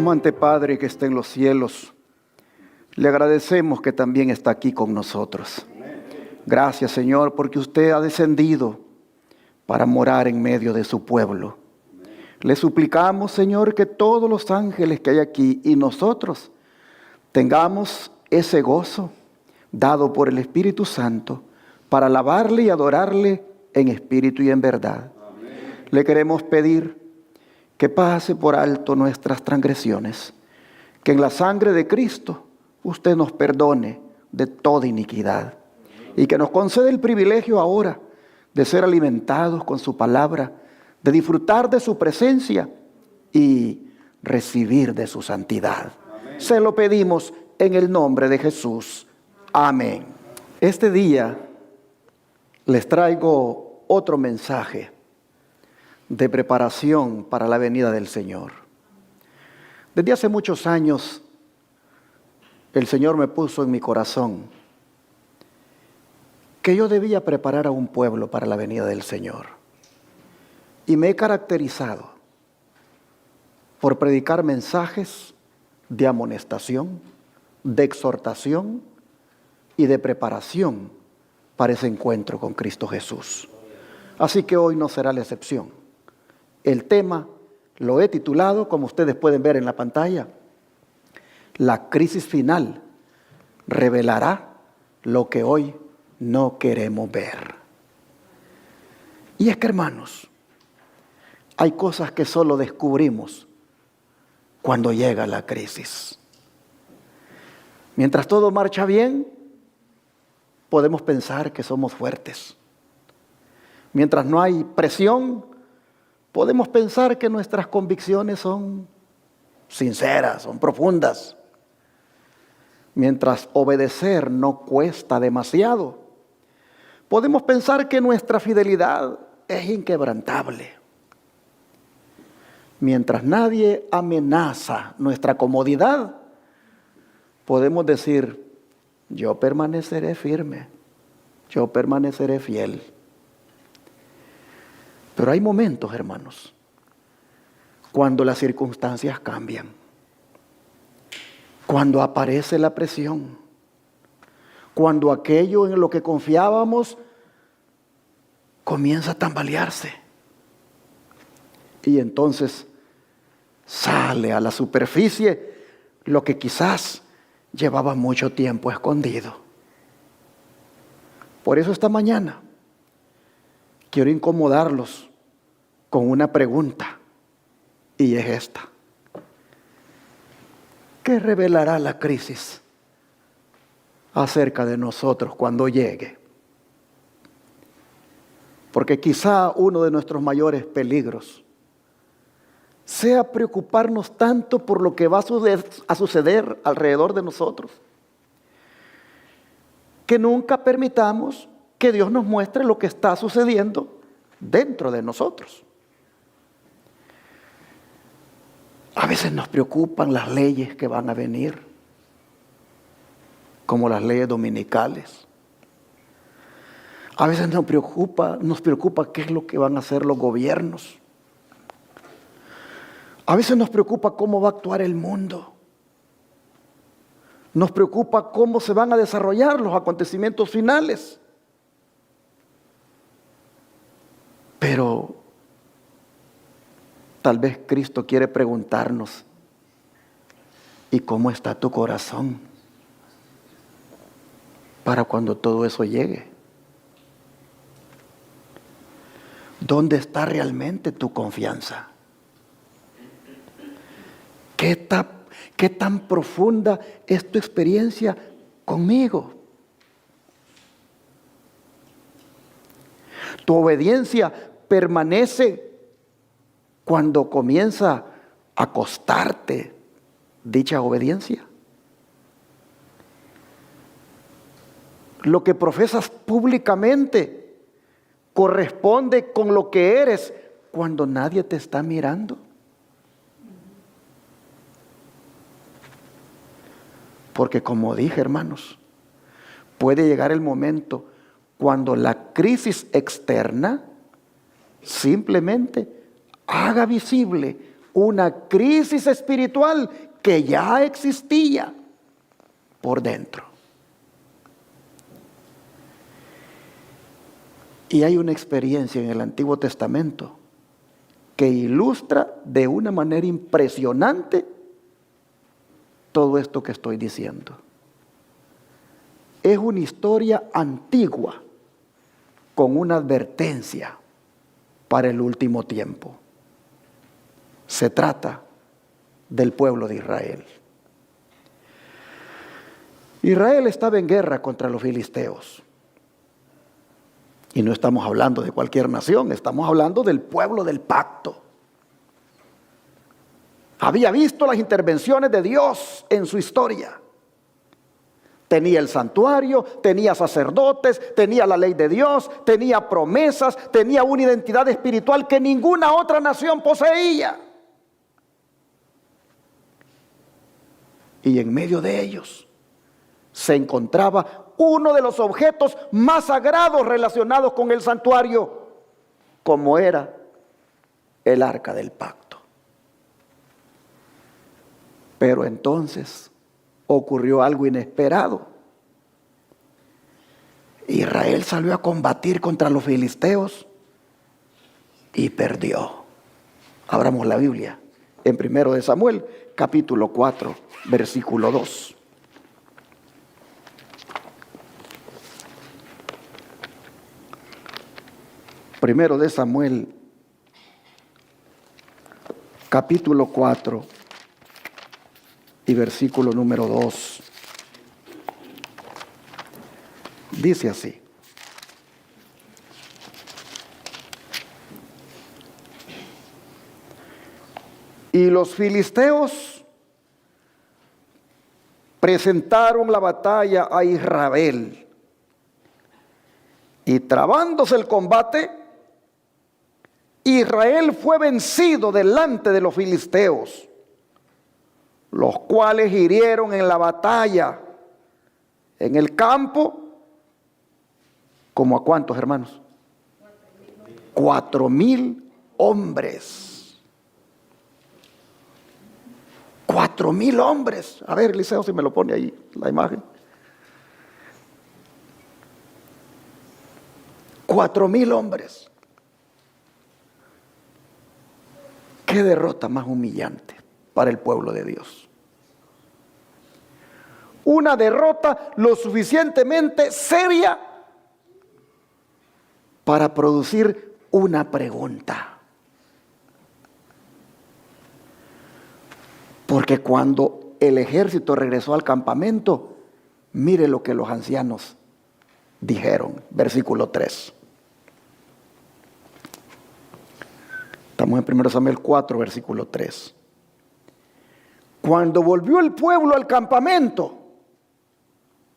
Amante Padre que está en los cielos, le agradecemos que también está aquí con nosotros. Gracias, Señor, porque usted ha descendido para morar en medio de su pueblo. Le suplicamos, Señor, que todos los ángeles que hay aquí y nosotros tengamos ese gozo dado por el Espíritu Santo para alabarle y adorarle en espíritu y en verdad. Amén. Le queremos pedir que pase por alto nuestras transgresiones, que en la sangre de Cristo usted nos perdone de toda iniquidad y que nos conceda el privilegio ahora de ser alimentados con su palabra, de disfrutar de su presencia y recibir de su santidad. Amén. Se lo pedimos en el nombre de Jesús. Amén. Este día les traigo otro mensaje de preparación para la venida del Señor. Desde hace muchos años, el Señor me puso en mi corazón que yo debía preparar a un pueblo para la venida del Señor. Y me he caracterizado por predicar mensajes de amonestación, de exhortación y de preparación para ese encuentro con Cristo Jesús. Así que hoy no será la excepción. El tema lo he titulado, como ustedes pueden ver en la pantalla, La crisis final revelará lo que hoy no queremos ver. Y es que, hermanos, hay cosas que solo descubrimos cuando llega la crisis. Mientras todo marcha bien, podemos pensar que somos fuertes. Mientras no hay presión, podemos pensar que nuestras convicciones son sinceras, son profundas. Mientras obedecer no cuesta demasiado, podemos pensar que nuestra fidelidad es inquebrantable. Mientras nadie amenaza nuestra comodidad, podemos decir, yo permaneceré firme, yo permaneceré fiel. Pero hay momentos, hermanos, cuando las circunstancias cambian, cuando aparece la presión, cuando aquello en lo que confiábamos comienza a tambalearse. Y entonces sale a la superficie lo que quizás llevaba mucho tiempo escondido. Por eso esta mañana quiero incomodarlos con una pregunta, y es esta: ¿qué revelará la crisis acerca de nosotros cuando llegue? Porque quizá uno de nuestros mayores peligros sea preocuparnos tanto por lo que va a suceder alrededor de nosotros, que nunca permitamos que Dios nos muestre lo que está sucediendo dentro de nosotros. A veces nos preocupan las leyes que van a venir, como las leyes dominicales. A veces nos preocupa qué es lo que van a hacer los gobiernos. A veces nos preocupa cómo va a actuar el mundo. Nos preocupa cómo se van a desarrollar los acontecimientos finales. Pero tal vez Cristo quiere preguntarnos, ¿y cómo está tu corazón para cuando todo eso llegue? ¿Dónde está realmente tu confianza? ¿Qué tan profunda es tu experiencia conmigo? ¿Tu obediencia permanece cuando comienza a costarte dicha obediencia? ¿Lo que profesas públicamente corresponde con lo que eres cuando nadie te está mirando? Porque, como dije, hermanos, puede llegar el momento cuando la crisis externa simplemente haga visible una crisis espiritual que ya existía por dentro. Y hay una experiencia en el Antiguo Testamento que ilustra de una manera impresionante todo esto que estoy diciendo. Es una historia antigua con una advertencia para el último tiempo. Se trata del pueblo de Israel. Israel estaba en guerra contra los filisteos. Y no estamos hablando de cualquier nación, estamos hablando del pueblo del pacto. Había visto las intervenciones de Dios en su historia. Tenía el santuario, tenía sacerdotes, tenía la ley de Dios, tenía promesas, tenía una identidad espiritual que ninguna otra nación poseía. Y en medio de ellos se encontraba uno de los objetos más sagrados relacionados con el santuario, como era el arca del pacto. Pero entonces ocurrió algo inesperado. Israel salió a combatir contra los filisteos y perdió. Abramos la Biblia en 1 de Samuel, capítulo 4, versículo 2. Primero de Samuel, capítulo 4 y versículo número 2. Dice así: y los filisteos presentaron la batalla a Israel, y trabándose el combate, Israel fue vencido delante de los filisteos, los cuales hirieron en la batalla, en el campo, ¿como a cuántos, hermanos? 4,000 hombres. 4,000 hombres. A ver, Eliseo, si me lo pone ahí la imagen. 4,000 hombres. Qué derrota más humillante para el pueblo de Dios. Una derrota lo suficientemente seria para producir una pregunta. Porque cuando el ejército regresó al campamento, mire lo que los ancianos dijeron. Versículo 3. Estamos en 1 Samuel 4, versículo 3. Cuando volvió el pueblo al campamento,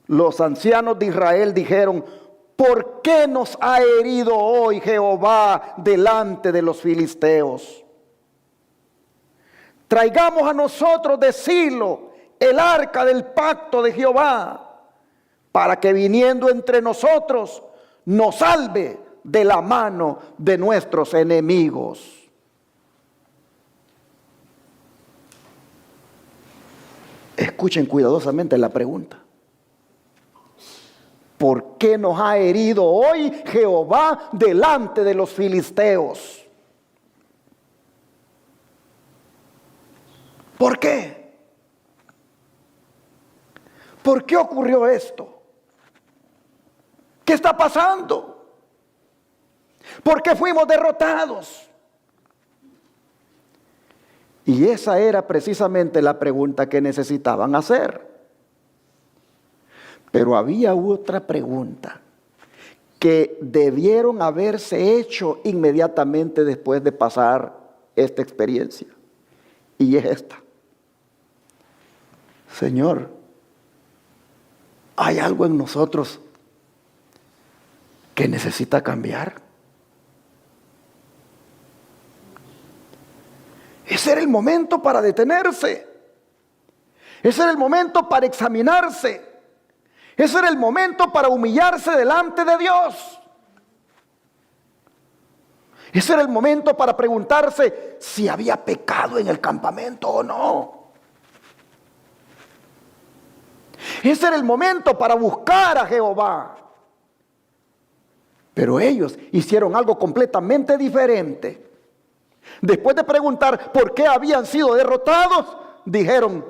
los ancianos de Israel dijeron: ¿por qué nos ha herido hoy Jehová delante de los filisteos? Traigamos a nosotros de Silo el arca del pacto de Jehová, para que viniendo entre nosotros nos salve de la mano de nuestros enemigos. Escuchen cuidadosamente la pregunta. ¿Por qué nos ha herido hoy Jehová delante de los filisteos? ¿Por qué? ¿Por qué ocurrió esto? ¿Qué está pasando? ¿Por qué fuimos derrotados? Y esa era precisamente la pregunta que necesitaban hacer. Pero había otra pregunta que debieron haberse hecho inmediatamente después de pasar esta experiencia. Y es esta: Señor, ¿hay algo en nosotros que necesita cambiar? Ese era el momento para detenerse. Ese era el momento para examinarse. Ese era el momento para humillarse delante de Dios. Ese era el momento para preguntarse si había pecado en el campamento o no. Ese era el momento para buscar a Jehová. Pero ellos hicieron algo completamente diferente. Después de preguntar por qué habían sido derrotados, dijeron,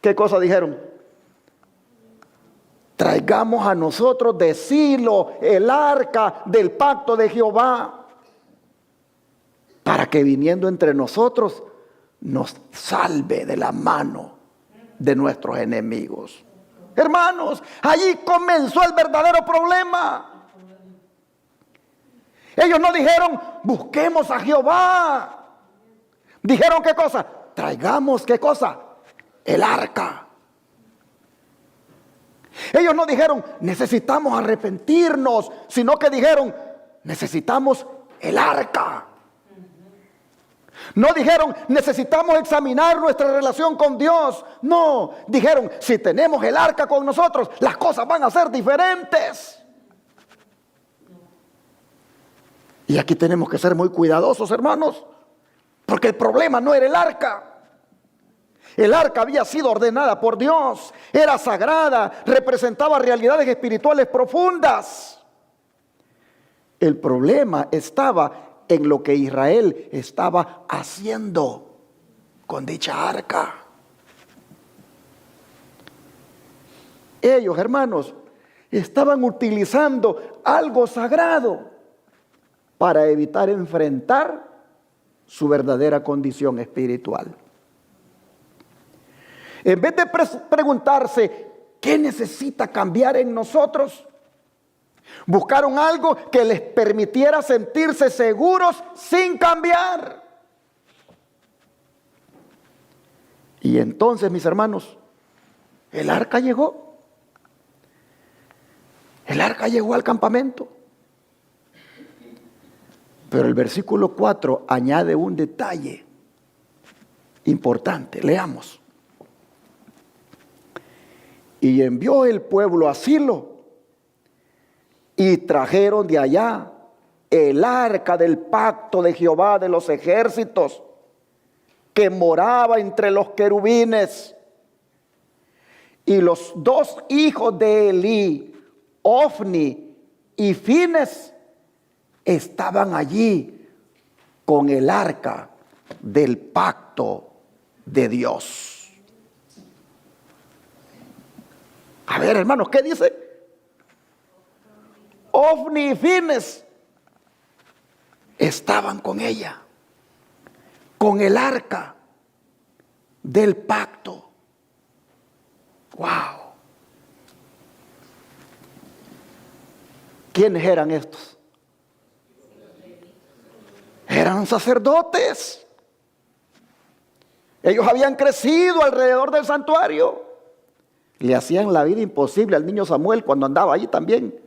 ¿qué cosa dijeron? Traigamos a nosotros de Silo el arca del pacto de Jehová, para que viniendo entre nosotros nos salve de la mano de nuestros enemigos. Hermanos, allí comenzó el verdadero problema. Ellos no dijeron, busquemos a Jehová. Dijeron, ¿qué cosa? Traigamos, ¿qué cosa? El arca. Ellos no dijeron, necesitamos arrepentirnos, sino que dijeron, necesitamos el arca. No dijeron, necesitamos examinar nuestra relación con Dios. No, dijeron, si tenemos el arca con nosotros, las cosas van a ser diferentes. Y aquí tenemos que ser muy cuidadosos, hermanos, porque el problema no era el arca. El arca había sido ordenada por Dios, era sagrada, representaba realidades espirituales profundas. El problema estaba en lo que Israel estaba haciendo con dicha arca. Ellos, hermanos, estaban utilizando algo sagrado para evitar enfrentar su verdadera condición espiritual. En vez de preguntarse qué necesita cambiar en nosotros, buscaron algo que les permitiera sentirse seguros sin cambiar. Y entonces, mis hermanos, el arca llegó. El arca llegó al campamento. Pero el versículo 4 añade un detalle importante. Leamos. Y envió el pueblo a Silo, y trajeron de allá el arca del pacto de Jehová de los ejércitos, que moraba entre los querubines. Y los dos hijos de Elí, Ofni y Fines, estaban allí con el arca del pacto de Dios. A ver, hermanos, ¿qué dice? Ofni y Fines estaban con ella, con el arca del pacto. ¡Wow! ¿Quiénes eran estos? Eran sacerdotes. Ellos habían crecido alrededor del santuario. Le hacían la vida imposible al niño Samuel cuando andaba allí también,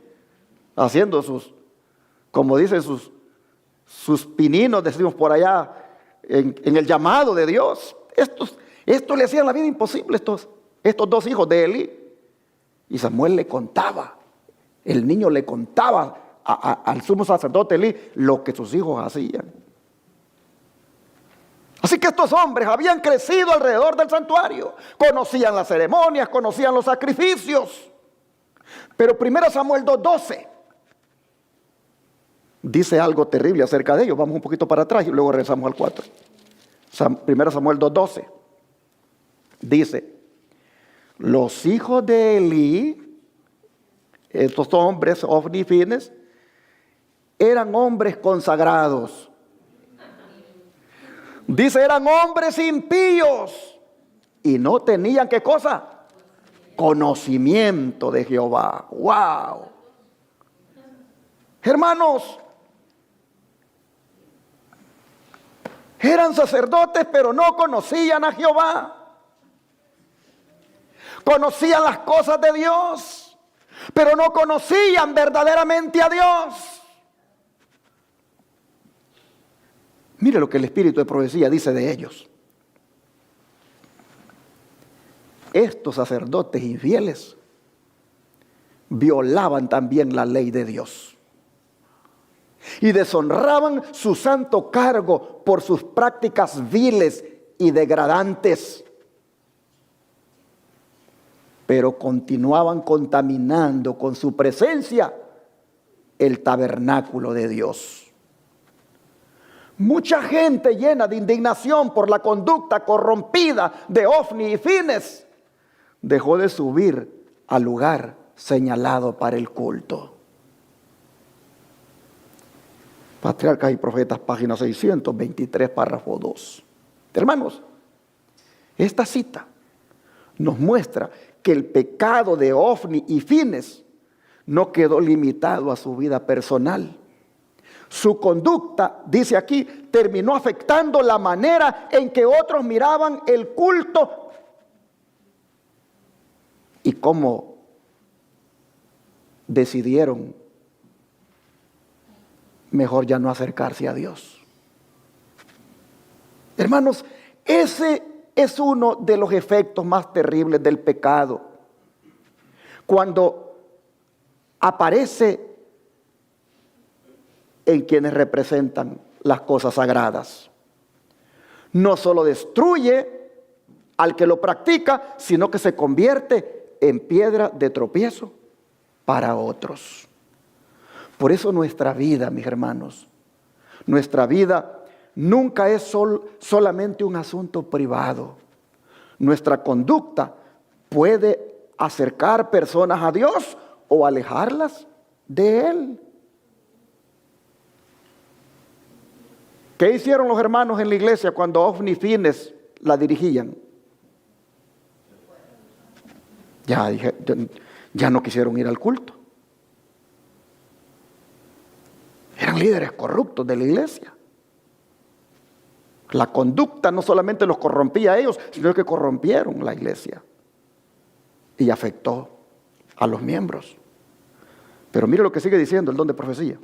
haciendo sus, como dicen, sus pininos, decimos por allá, en el llamado de Dios. Estos le hacían la vida imposible, estos dos hijos de Elí. Y Samuel le contaba, el niño le contaba al sumo sacerdote Elí lo que sus hijos hacían. Así que estos hombres habían crecido alrededor del santuario, conocían las ceremonias, conocían los sacrificios. Pero 1 Samuel 2:12 dice algo terrible acerca de ellos. Vamos un poquito para atrás y luego regresamos al 4. 1 Samuel 2:12 dice: los hijos de Elí, estos hombres, Ofni y Fines, eran hombres consagrados. Dice, eran hombres impíos y no tenían, ¿qué cosa? Conocimiento de Jehová. ¡Wow! Hermanos, eran sacerdotes, pero no conocían a Jehová. Conocían las cosas de Dios, pero no conocían verdaderamente a Dios. Mire lo que el espíritu de profecía dice de ellos. Estos sacerdotes infieles violaban también la ley de Dios. y deshonraban su santo cargo por sus prácticas viles y degradantes. Pero continuaban contaminando con su presencia el tabernáculo de Dios. Mucha gente llena de indignación por la conducta corrompida de Ofni y Fines dejó de subir al lugar señalado para el culto. Patriarcas y Profetas, página 623, párrafo 2. Hermanos, esta cita nos muestra que el pecado de Ofni y Fines no quedó limitado a su vida personal. Su conducta, dice aquí, terminó afectando la manera en que otros miraban el culto y cómo decidieron mejor ya no acercarse a Dios. Hermanos, ese es uno de los efectos más terribles del pecado. Cuando aparece en quienes representan las cosas sagradas. No solo destruye al que lo practica, sino que se convierte en piedra de tropiezo para otros. Por eso nuestra vida, mis hermanos, nuestra vida nunca es solamente un asunto privado. Nuestra conducta puede acercar personas a Dios o alejarlas de Él. ¿Qué hicieron los hermanos en la iglesia cuando Ofni y Fines la dirigían? Ya no quisieron ir al culto. Eran líderes corruptos de la iglesia. La conducta no solamente los corrompía a ellos, sino que corrompieron la iglesia y afectó a los miembros. Pero mire lo que sigue diciendo el don de profecía.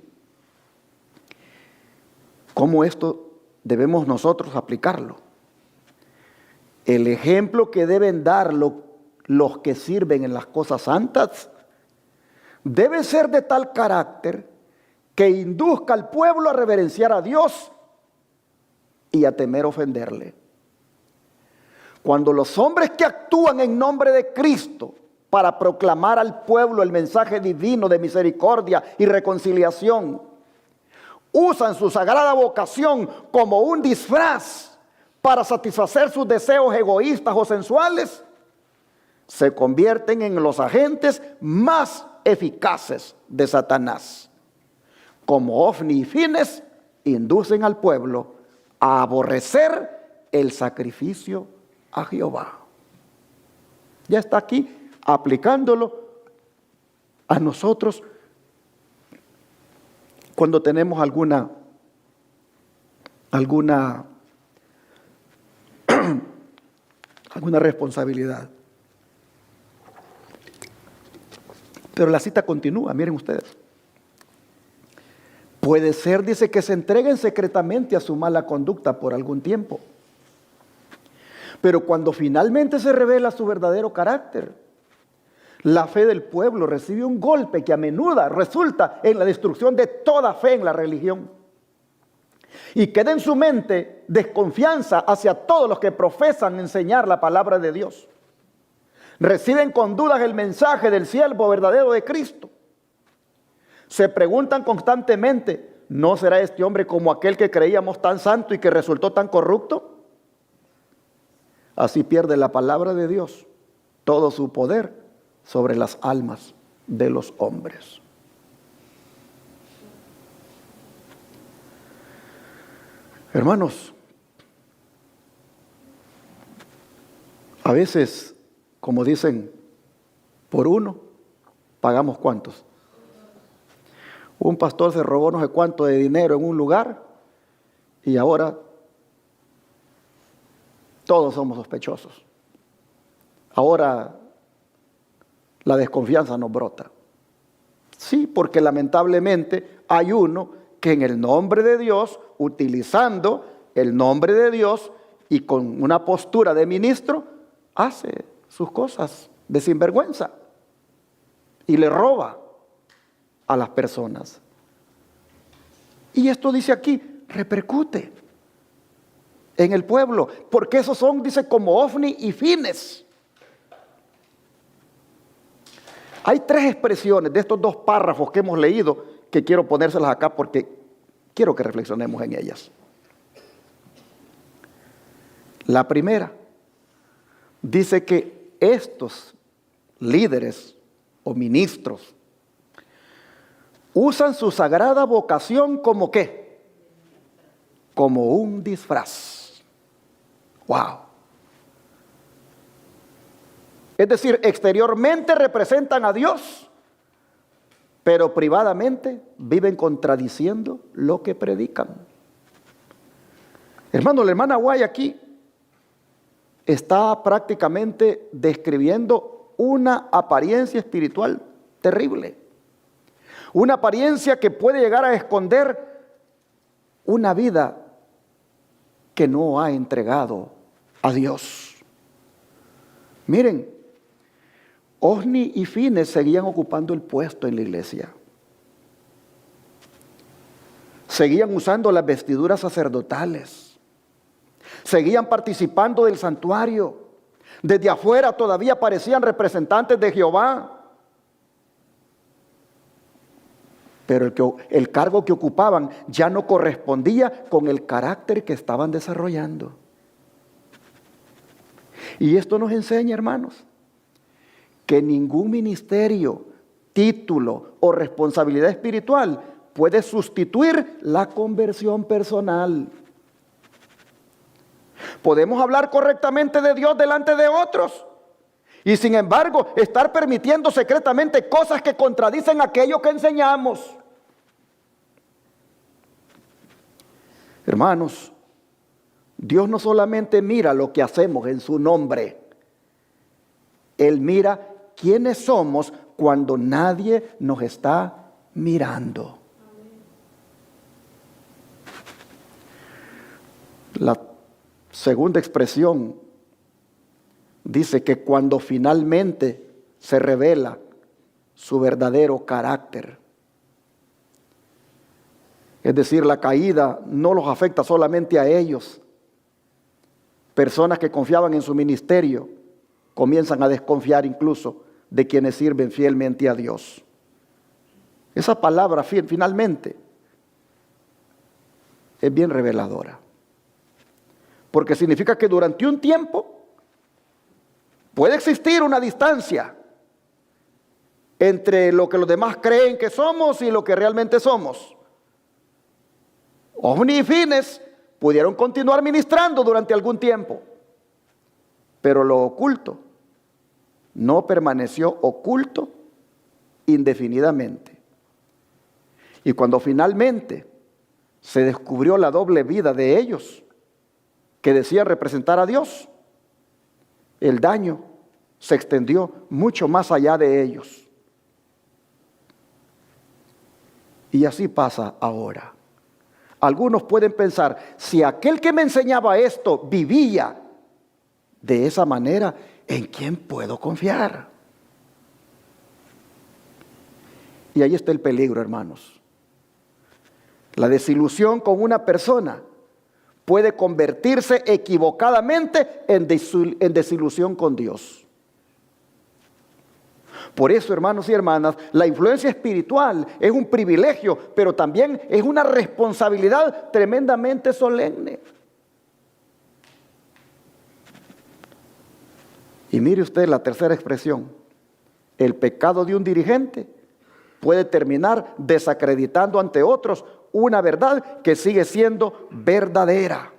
¿Cómo esto debemos nosotros aplicarlo? El ejemplo que deben dar los que sirven en las cosas santas debe ser de tal carácter que induzca al pueblo a reverenciar a Dios y a temer ofenderle. Cuando los hombres que actúan en nombre de Cristo para proclamar al pueblo el mensaje divino de misericordia y reconciliación usan su sagrada vocación como un disfraz para satisfacer sus deseos egoístas o sensuales, se convierten en los agentes más eficaces de Satanás. Como Ofni y Fines, inducen al pueblo a aborrecer el sacrificio a Jehová. Ya está aquí aplicándolo a nosotros cuando tenemos alguna responsabilidad. Pero la cita continúa, miren ustedes. Puede ser, dice, que se entreguen secretamente a su mala conducta por algún tiempo. Pero cuando finalmente se revela su verdadero carácter, la fe del pueblo recibe un golpe que a menudo resulta en la destrucción de toda fe en la religión. Y queda en su mente desconfianza hacia todos los que profesan enseñar la palabra de Dios. Reciben con dudas el mensaje del siervo verdadero de Cristo. Se preguntan constantemente, ¿no será este hombre como aquel que creíamos tan santo y que resultó tan corrupto? Así pierde la palabra de Dios todo su poder sobre las almas de los hombres. Hermanos, a veces, como dicen, por uno pagamos ¿cuántos? Un pastor se robó no sé cuánto de dinero en un lugar y ahora todos somos sospechosos. Ahora la desconfianza nos brota. Sí, porque lamentablemente hay uno que en el nombre de Dios, utilizando el nombre de Dios y con una postura de ministro, hace sus cosas de sinvergüenza y le roba a las personas. Y esto dice aquí, repercute en el pueblo, porque esos son, dice, como Ofni y Fines. Hay tres expresiones de estos dos párrafos que hemos leído que quiero ponérselas acá porque quiero que reflexionemos en ellas. La primera dice que estos líderes o ministros usan su sagrada vocación como ¿qué? Como un disfraz. ¡Wow! Es decir, exteriormente representan a Dios, pero privadamente viven contradiciendo lo que predican. Hermano, la hermana White aquí está prácticamente describiendo una apariencia espiritual terrible. Una apariencia que puede llegar a esconder una vida que no ha entregado a Dios. Miren, Ofni y Fines seguían ocupando el puesto en la iglesia. Seguían usando las vestiduras sacerdotales. Seguían participando del santuario. Desde afuera todavía parecían representantes de Jehová. Pero el cargo que ocupaban ya no correspondía con el carácter que estaban desarrollando. Y esto nos enseña, hermanos, que ningún ministerio, título o responsabilidad espiritual puede sustituir la conversión personal. Podemos hablar correctamente de Dios delante de otros y sin embargo estar permitiendo secretamente cosas que contradicen aquello que enseñamos. Hermanos, Dios no solamente mira lo que hacemos en su nombre, Él mira quiénes somos cuando nadie nos está mirando. La segunda expresión dice que cuando finalmente se revela su verdadero carácter, es decir, la caída no los afecta solamente a ellos. Personas que confiaban en su ministerio comienzan a desconfiar incluso de quienes sirven fielmente a Dios. Esa palabra finalmente es bien reveladora, porque significa que durante un tiempo puede existir una distancia entre lo que los demás creen que somos y lo que realmente somos. Ofni y Fines pudieron continuar ministrando durante algún tiempo, pero lo oculto no permaneció oculto indefinidamente. Y cuando finalmente se descubrió la doble vida de ellos, que decían representar a Dios, el daño se extendió mucho más allá de ellos. Y así pasa ahora. Algunos pueden pensar, si aquel que me enseñaba esto vivía de esa manera, ¿en quién puedo confiar? Y ahí está el peligro, hermanos. La desilusión con una persona puede convertirse equivocadamente en desilusión con Dios. Por eso, hermanos y hermanas, la influencia espiritual es un privilegio, pero también es una responsabilidad tremendamente solemne. Y mire usted la tercera expresión. El pecado de un dirigente puede terminar desacreditando ante otros una verdad que sigue siendo verdadera.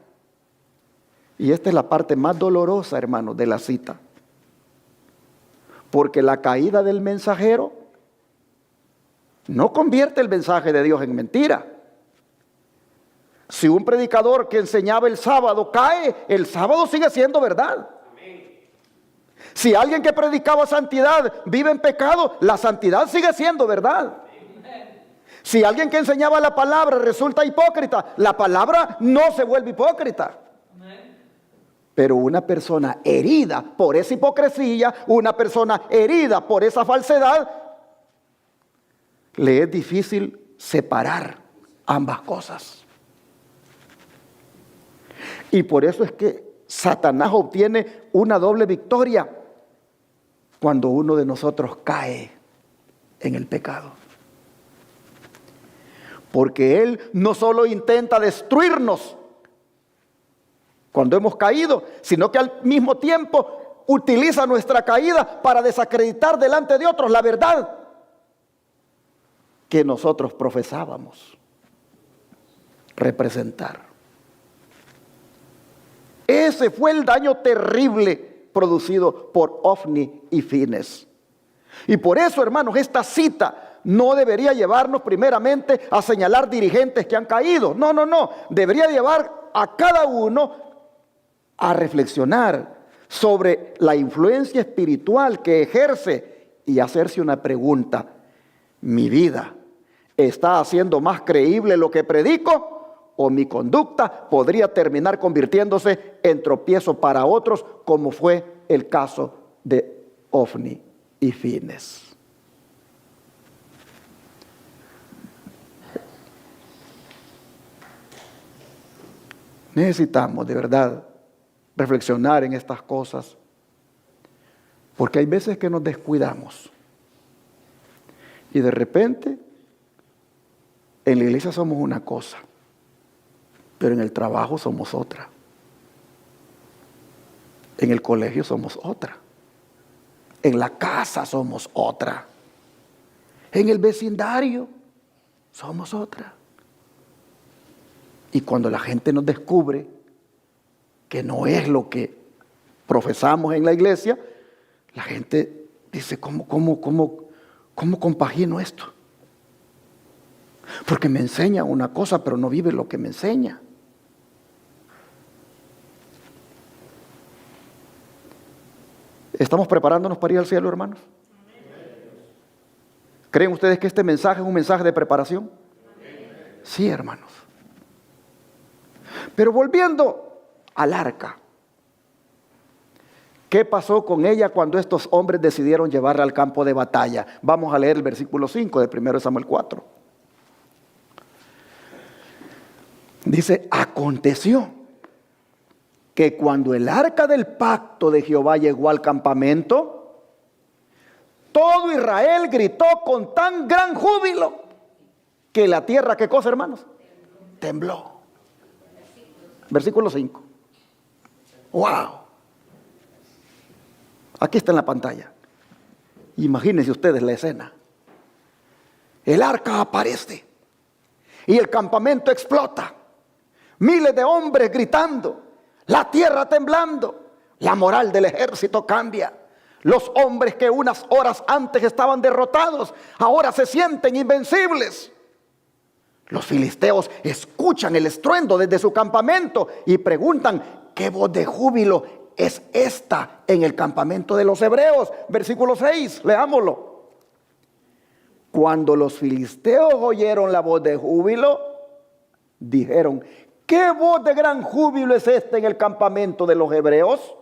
Y esta es la parte más dolorosa, hermanos, de la cita. Porque la caída del mensajero no convierte el mensaje de Dios en mentira. Si un predicador que enseñaba el sábado cae, el sábado sigue siendo verdad. Si alguien que predicaba santidad vive en pecado, la santidad sigue siendo verdad. Si alguien que enseñaba la palabra resulta hipócrita, la palabra no se vuelve hipócrita. Pero una persona herida por esa hipocresía, una persona herida por esa falsedad, le es difícil separar ambas cosas. Y por eso es que Satanás obtiene una doble victoria cuando uno de nosotros cae en el pecado. Porque él no solo intenta destruirnos cuando hemos caído, sino que al mismo tiempo utiliza nuestra caída para desacreditar delante de otros la verdad que nosotros profesábamos representar. Ese fue el daño terrible producido por Ofni y Fines. Y por eso, hermanos, esta cita no debería llevarnos primeramente a señalar dirigentes que han caído. No. Debería llevar a cada uno a reflexionar sobre la influencia espiritual que ejerce y hacerse una pregunta. ¿Mi vida está haciendo más creíble lo que predico? ¿O mi conducta podría terminar convirtiéndose en tropiezo para otros, como fue el caso de Ofni y Fines? Necesitamos de verdad reflexionar en estas cosas, porque hay veces que nos descuidamos y de repente en la iglesia somos una cosa, pero en el trabajo somos otra, en el colegio somos otra, en la casa somos otra, en el vecindario somos otra. Y cuando la gente nos descubre que no es lo que profesamos en la iglesia, la gente dice, ¿cómo compagino esto? Porque me enseña una cosa, pero no vive lo que me enseña. ¿Estamos preparándonos para ir al cielo, hermanos? ¿Creen ustedes que este mensaje es un mensaje de preparación? Sí, hermanos. Pero volviendo al arca, ¿qué pasó con ella cuando estos hombres decidieron llevarla al campo de batalla? Vamos a leer el versículo 5 de 1 Samuel 4. Dice, aconteció que cuando el arca del pacto de Jehová llegó al campamento, todo Israel gritó con tan gran júbilo que la tierra, ¿qué cosa, hermanos? Tembló. Versículo 5. ¡Wow! Aquí está en la pantalla. Imagínense ustedes la escena. El arca aparece y el campamento explota. Miles de hombres gritando, la tierra temblando. La moral del ejército cambia. Los hombres que unas horas antes estaban derrotados, ahora se sienten invencibles. Los filisteos escuchan el estruendo desde su campamento y preguntan, ¿qué voz de júbilo es esta en el campamento de los hebreos? Versículo 6, leámoslo. Cuando los filisteos oyeron la voz de júbilo, dijeron, ¿qué voz de gran júbilo es esta en el campamento de los hebreos?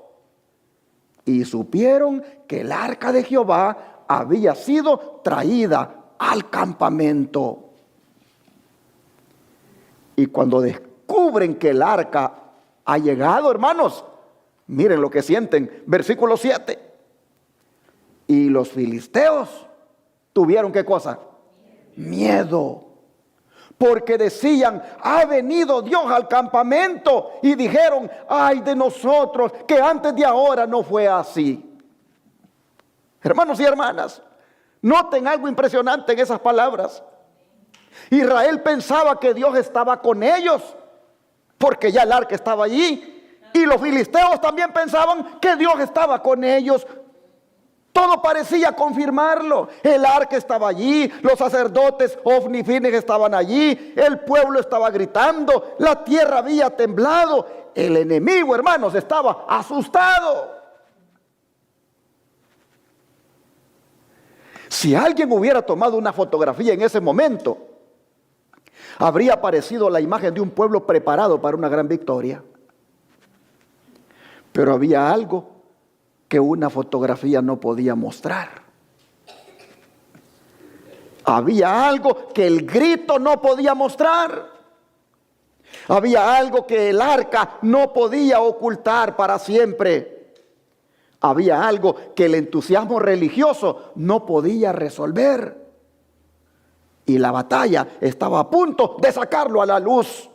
Y supieron que el arca de Jehová había sido traída al campamento. Y cuando descubren que el arca ha llegado, hermanos, miren lo que sienten. Versículo 7. Y los filisteos tuvieron, ¿qué cosa? Miedo. Porque decían, ha venido Dios al campamento. Y dijeron, ay de nosotros, que antes de ahora no fue así. Hermanos y hermanas, noten algo impresionante en esas palabras. Israel pensaba que Dios estaba con ellos, porque ya el arca estaba allí. Y los filisteos también pensaban que Dios estaba con ellos. Todo parecía confirmarlo. El arca estaba allí, los sacerdotes Ofni y Fines estaban allí, el pueblo estaba gritando, la tierra había temblado. El enemigo, hermanos, estaba asustado. Si alguien hubiera tomado una fotografía en ese momento, habría aparecido la imagen de un pueblo preparado para una gran victoria. Pero había algo que una fotografía no podía mostrar. Había algo que el grito no podía mostrar. Había algo que el arca no podía ocultar para siempre. Había algo que el entusiasmo religioso no podía resolver. Y la batalla estaba a punto de sacarlo a la luz.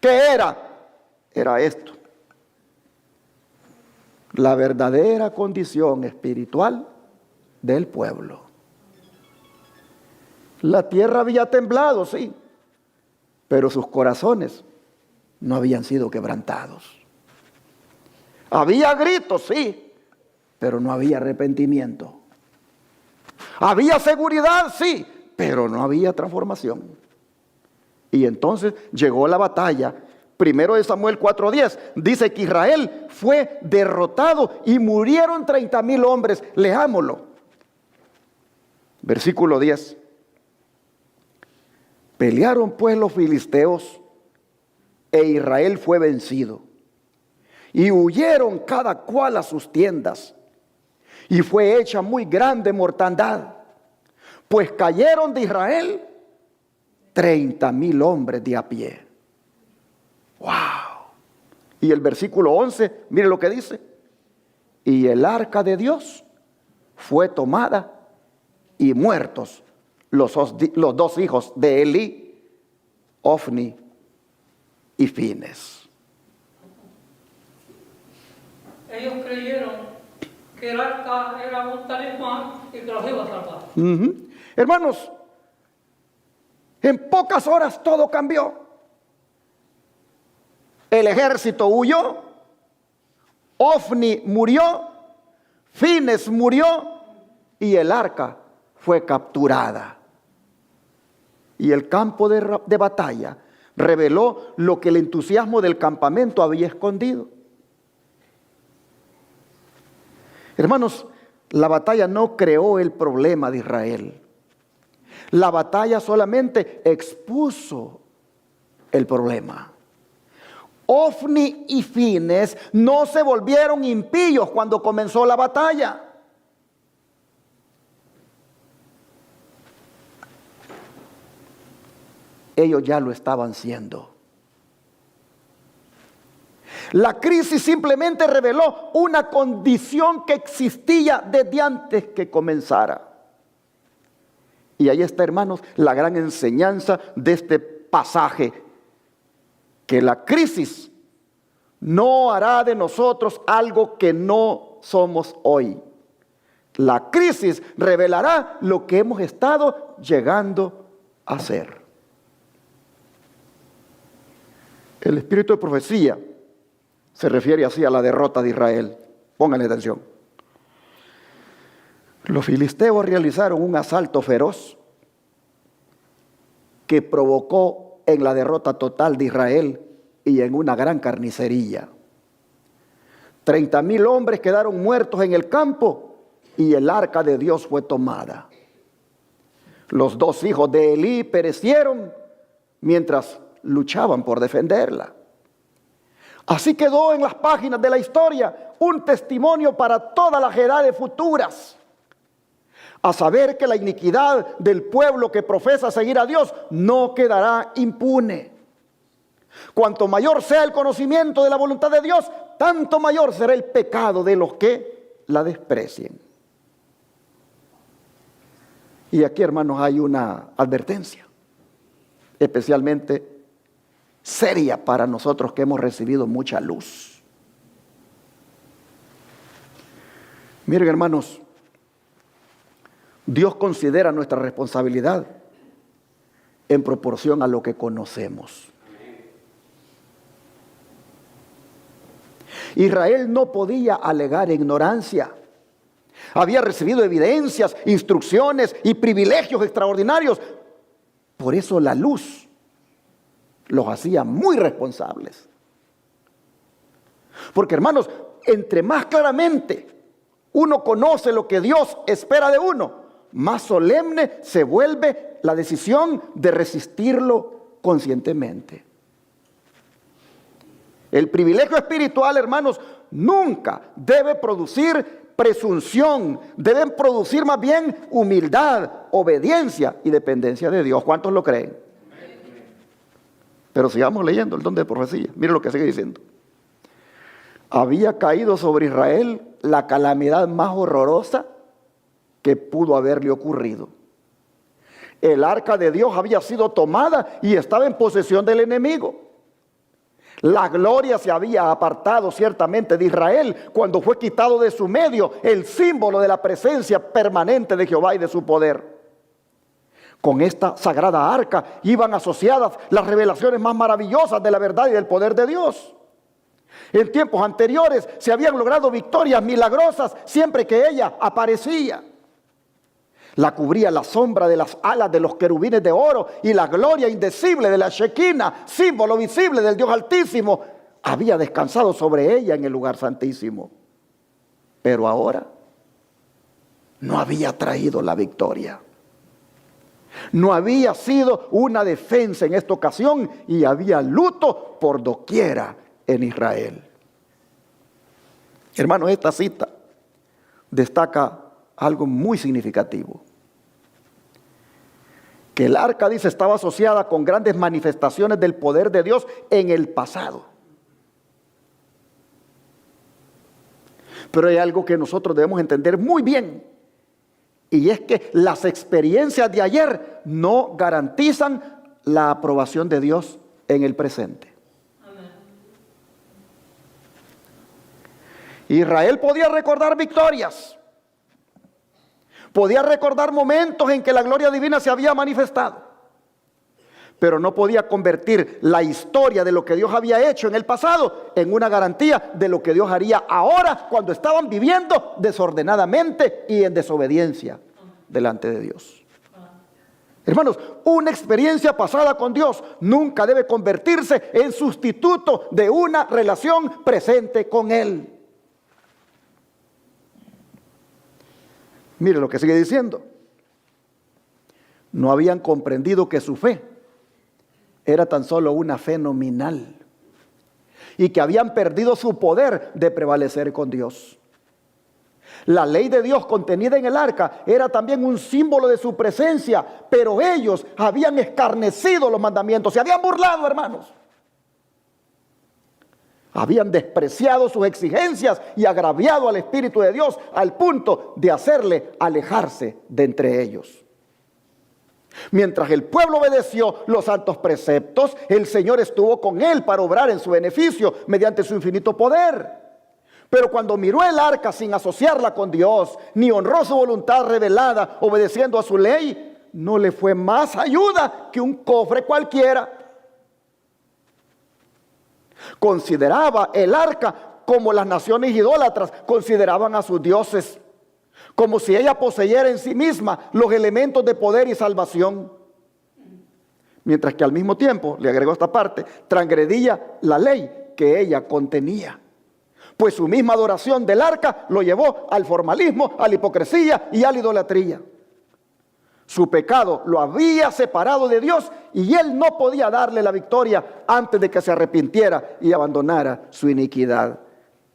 ¿Qué era? Era esto: la verdadera condición espiritual del pueblo. La tierra había temblado, sí, pero sus corazones no habían sido quebrantados. Había gritos, sí, pero no había arrepentimiento. Había seguridad, sí, pero no había transformación. Y entonces llegó la batalla. Primero de Samuel 4:10 dice que Israel fue derrotado y murieron 30,000 hombres. Leámoslo. Versículo 10. Pelearon pues los filisteos e Israel fue vencido. Y huyeron cada cual a sus tiendas. Y fue hecha muy grande mortandad, pues cayeron de Israel 30,000 hombres de a pie. ¡Wow! Y el versículo 11, mire lo que dice. Y el arca de Dios fue tomada y muertos los dos hijos de Elí, Ofni y Fines. Ellos creyeron que el arca era un talismán y que los iba a salvar. Hermanos, en pocas horas todo cambió. El ejército huyó, Ofni murió, Fines murió y el arca fue capturada. Y el campo de batalla reveló lo que el entusiasmo del campamento había escondido. Hermanos, la batalla no creó el problema de Israel. La batalla solamente expuso el problema. Ofni y Fines no se volvieron impíos cuando comenzó la batalla. Ellos ya lo estaban siendo. La crisis simplemente reveló una condición que existía desde antes que comenzara. Y ahí está, hermanos, la gran enseñanza de este pasaje: que la crisis no hará de nosotros algo que no somos hoy. La crisis revelará lo que hemos estado llegando a ser. El espíritu de profecía se refiere así a la derrota de Israel. Pónganle atención. Los filisteos realizaron un asalto feroz que provocó en la derrota total de Israel y en una gran carnicería. 30,000 hombres quedaron muertos en el campo y el arca de Dios fue tomada. Los dos hijos de Elí perecieron mientras luchaban por defenderla. Así quedó en las páginas de la historia un testimonio para todas las edades futuras, a saber que la iniquidad del pueblo que profesa seguir a Dios no quedará impune. Cuanto mayor sea el conocimiento de la voluntad de Dios, tanto mayor será el pecado de los que la desprecien. Y aquí, hermanos, hay una advertencia especialmente seria para nosotros que hemos recibido mucha luz. Miren, hermanos, Dios considera nuestra responsabilidad en proporción a lo que conocemos. Israel no podía alegar ignorancia. Había recibido evidencias, instrucciones y privilegios extraordinarios. Por eso la luz los hacía muy responsables. Porque, hermanos, entre más claramente uno conoce lo que Dios espera de uno, más solemne se vuelve la decisión de resistirlo conscientemente. El privilegio espiritual, hermanos, nunca debe producir presunción, deben producir más bien humildad, obediencia y dependencia de Dios. ¿Cuántos lo creen? Pero sigamos leyendo el don de profecía. Mire lo que sigue diciendo. Había caído sobre Israel la calamidad más horrorosa que pudo haberle ocurrido. El arca de Dios había sido tomada y estaba en posesión del enemigo. La gloria se había apartado ciertamente de Israel cuando fue quitado de su medio el símbolo de la presencia permanente de Jehová y de su poder. Con esta sagrada arca iban asociadas las revelaciones más maravillosas de la verdad y del poder de Dios. En tiempos anteriores se habían logrado victorias milagrosas siempre que ella aparecía. La cubría la sombra de las alas de los querubines de oro y la gloria indecible de la Shekinah, símbolo visible del Dios Altísimo, había descansado sobre ella en el lugar santísimo. Pero ahora no había traído la victoria. No había sido una defensa en esta ocasión y había luto por doquiera en Israel. Hermanos, esta cita destaca algo muy significativo. Que el arca, dice, estaba asociada con grandes manifestaciones del poder de Dios en el pasado. Pero hay algo que nosotros debemos entender muy bien. Y es que las experiencias de ayer no garantizan la aprobación de Dios en el presente. Amén. Israel podía recordar victorias. Podía recordar momentos en que la gloria divina se había manifestado. Pero no podía convertir la historia de lo que Dios había hecho en el pasado en una garantía de lo que Dios haría ahora cuando estaban viviendo desordenadamente y en desobediencia delante de Dios. Hermanos, una experiencia pasada con Dios nunca debe convertirse en sustituto de una relación presente con Él. Mire lo que sigue diciendo. No habían comprendido que su fe era tan solo una fe nominal y que habían perdido su poder de prevalecer con Dios. La ley de Dios contenida en el arca era también un símbolo de su presencia, pero ellos habían escarnecido los mandamientos, se habían burlado, hermanos. Habían despreciado sus exigencias y agraviado al Espíritu de Dios al punto de hacerle alejarse de entre ellos. Mientras el pueblo obedeció los santos preceptos, el Señor estuvo con él para obrar en su beneficio mediante su infinito poder. Pero cuando miró el arca sin asociarla con Dios, ni honró su voluntad revelada obedeciendo a su ley, no le fue más ayuda que un cofre cualquiera. Consideraba el arca como las naciones idólatras consideraban a sus dioses, como si ella poseyera en sí misma los elementos de poder y salvación. Mientras que al mismo tiempo, le agregó esta parte, transgredía la ley que ella contenía. Pues su misma adoración del arca lo llevó al formalismo, a la hipocresía y a la idolatría. Su pecado lo había separado de Dios y él no podía darle la victoria antes de que se arrepintiera y abandonara su iniquidad.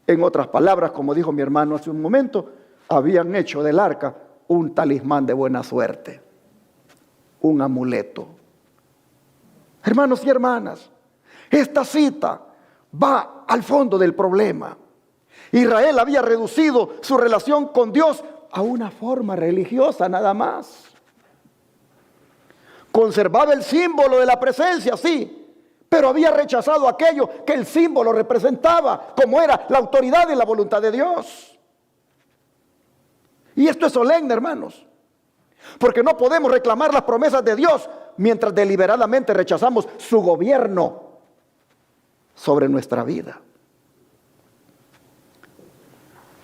En otras palabras, como dijo mi hermano hace un momento, habían hecho del arca un talismán de buena suerte, un amuleto. Hermanos y hermanas, esta cita va al fondo del problema. Israel había reducido su relación con Dios a una forma religiosa nada más. Conservaba el símbolo de la presencia, sí, pero había rechazado aquello que el símbolo representaba, como era la autoridad y la voluntad de Dios. Y esto es solemne, hermanos, porque no podemos reclamar las promesas de Dios mientras deliberadamente rechazamos su gobierno sobre nuestra vida.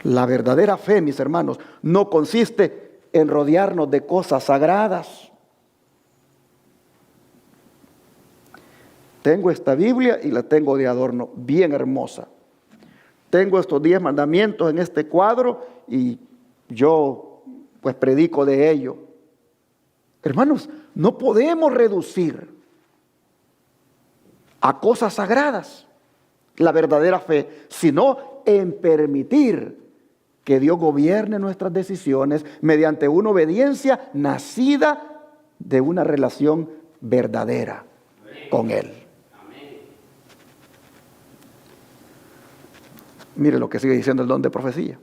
La verdadera fe, mis hermanos, no consiste en rodearnos de cosas sagradas. Tengo esta Biblia y la tengo de adorno, bien hermosa. Tengo estos 10 mandamientos en este cuadro y yo pues predico de ello. Hermanos, no podemos reducir a cosas sagradas la verdadera fe, sino en permitir que Dios gobierne nuestras decisiones mediante una obediencia nacida de una relación verdadera con Él. Mire lo que sigue diciendo el don de profecía.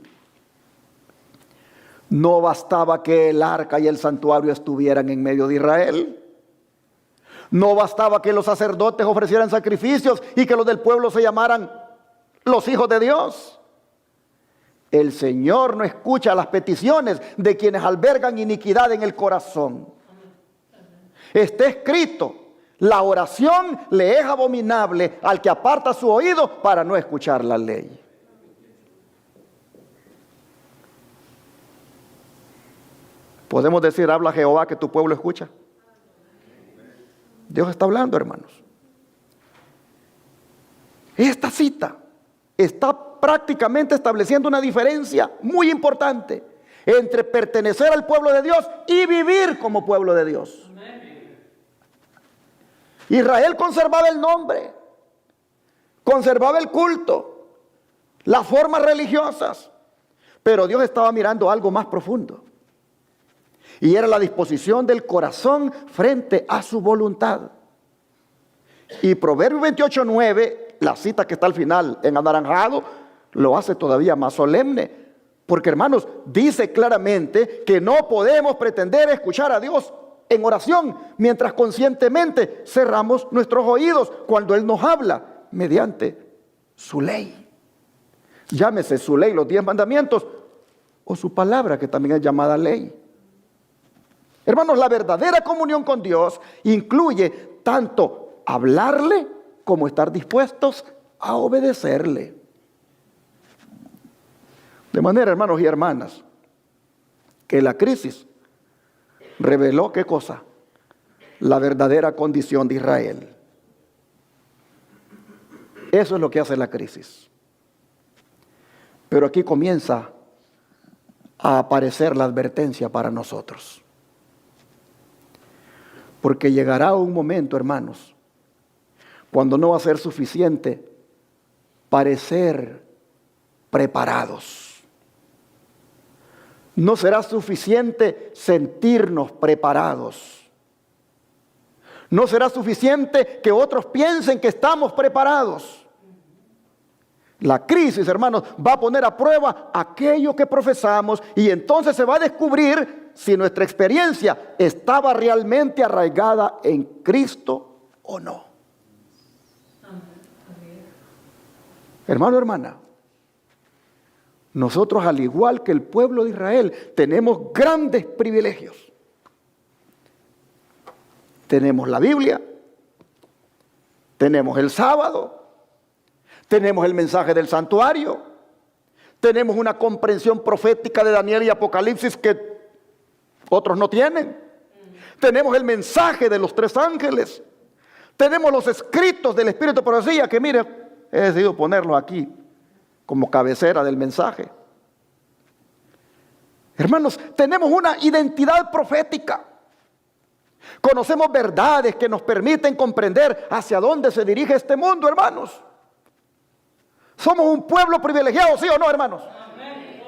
No bastaba que el arca y el santuario estuvieran en medio de Israel. No bastaba que los sacerdotes ofrecieran sacrificios y que los del pueblo se llamaran los hijos de Dios. El Señor no escucha las peticiones de quienes albergan iniquidad en el corazón. Está escrito: la oración le es abominable al que aparta su oído para no escuchar la ley. Podemos decir: habla Jehová que tu pueblo escucha. Dios está hablando, hermanos. Esta cita está prácticamente estableciendo una diferencia muy importante entre pertenecer al pueblo de Dios y vivir como pueblo de Dios. Israel conservaba el nombre, conservaba el culto, las formas religiosas, pero Dios estaba mirando algo más profundo. Y era la disposición del corazón frente a su voluntad. Y Proverbios 28:9, la cita que está al final en anaranjado, lo hace todavía más solemne. Porque, hermanos, dice claramente que no podemos pretender escuchar a Dios en oración mientras conscientemente cerramos nuestros oídos cuando Él nos habla mediante su ley. Llámese su ley, los 10 mandamientos, o su palabra, que también es llamada ley. Hermanos, la verdadera comunión con Dios incluye tanto hablarle como estar dispuestos a obedecerle. De manera, hermanos y hermanas, que la crisis reveló ¿qué cosa? La verdadera condición de Israel. Eso es lo que hace la crisis. Pero aquí comienza a aparecer la advertencia para nosotros. Porque llegará un momento, hermanos, cuando no va a ser suficiente parecer preparados. No será suficiente sentirnos preparados. No será suficiente que otros piensen que estamos preparados. La crisis, hermanos, va a poner a prueba aquello que profesamos y entonces se va a descubrir si nuestra experiencia estaba realmente arraigada en Cristo o no. Hermano, hermana, nosotros, al igual que el pueblo de Israel, tenemos grandes privilegios. Tenemos la Biblia, tenemos el sábado, tenemos el mensaje del santuario, tenemos una comprensión profética de Daniel y Apocalipsis que otros no tienen. Tenemos el mensaje de los 3 ángeles, tenemos los escritos del Espíritu de profecía, que mire, he decidido ponerlo aquí como cabecera del mensaje. Hermanos, tenemos una identidad profética. Conocemos verdades que nos permiten comprender hacia dónde se dirige este mundo, hermanos. Somos un pueblo privilegiado, ¿sí o no, hermanos? Amén.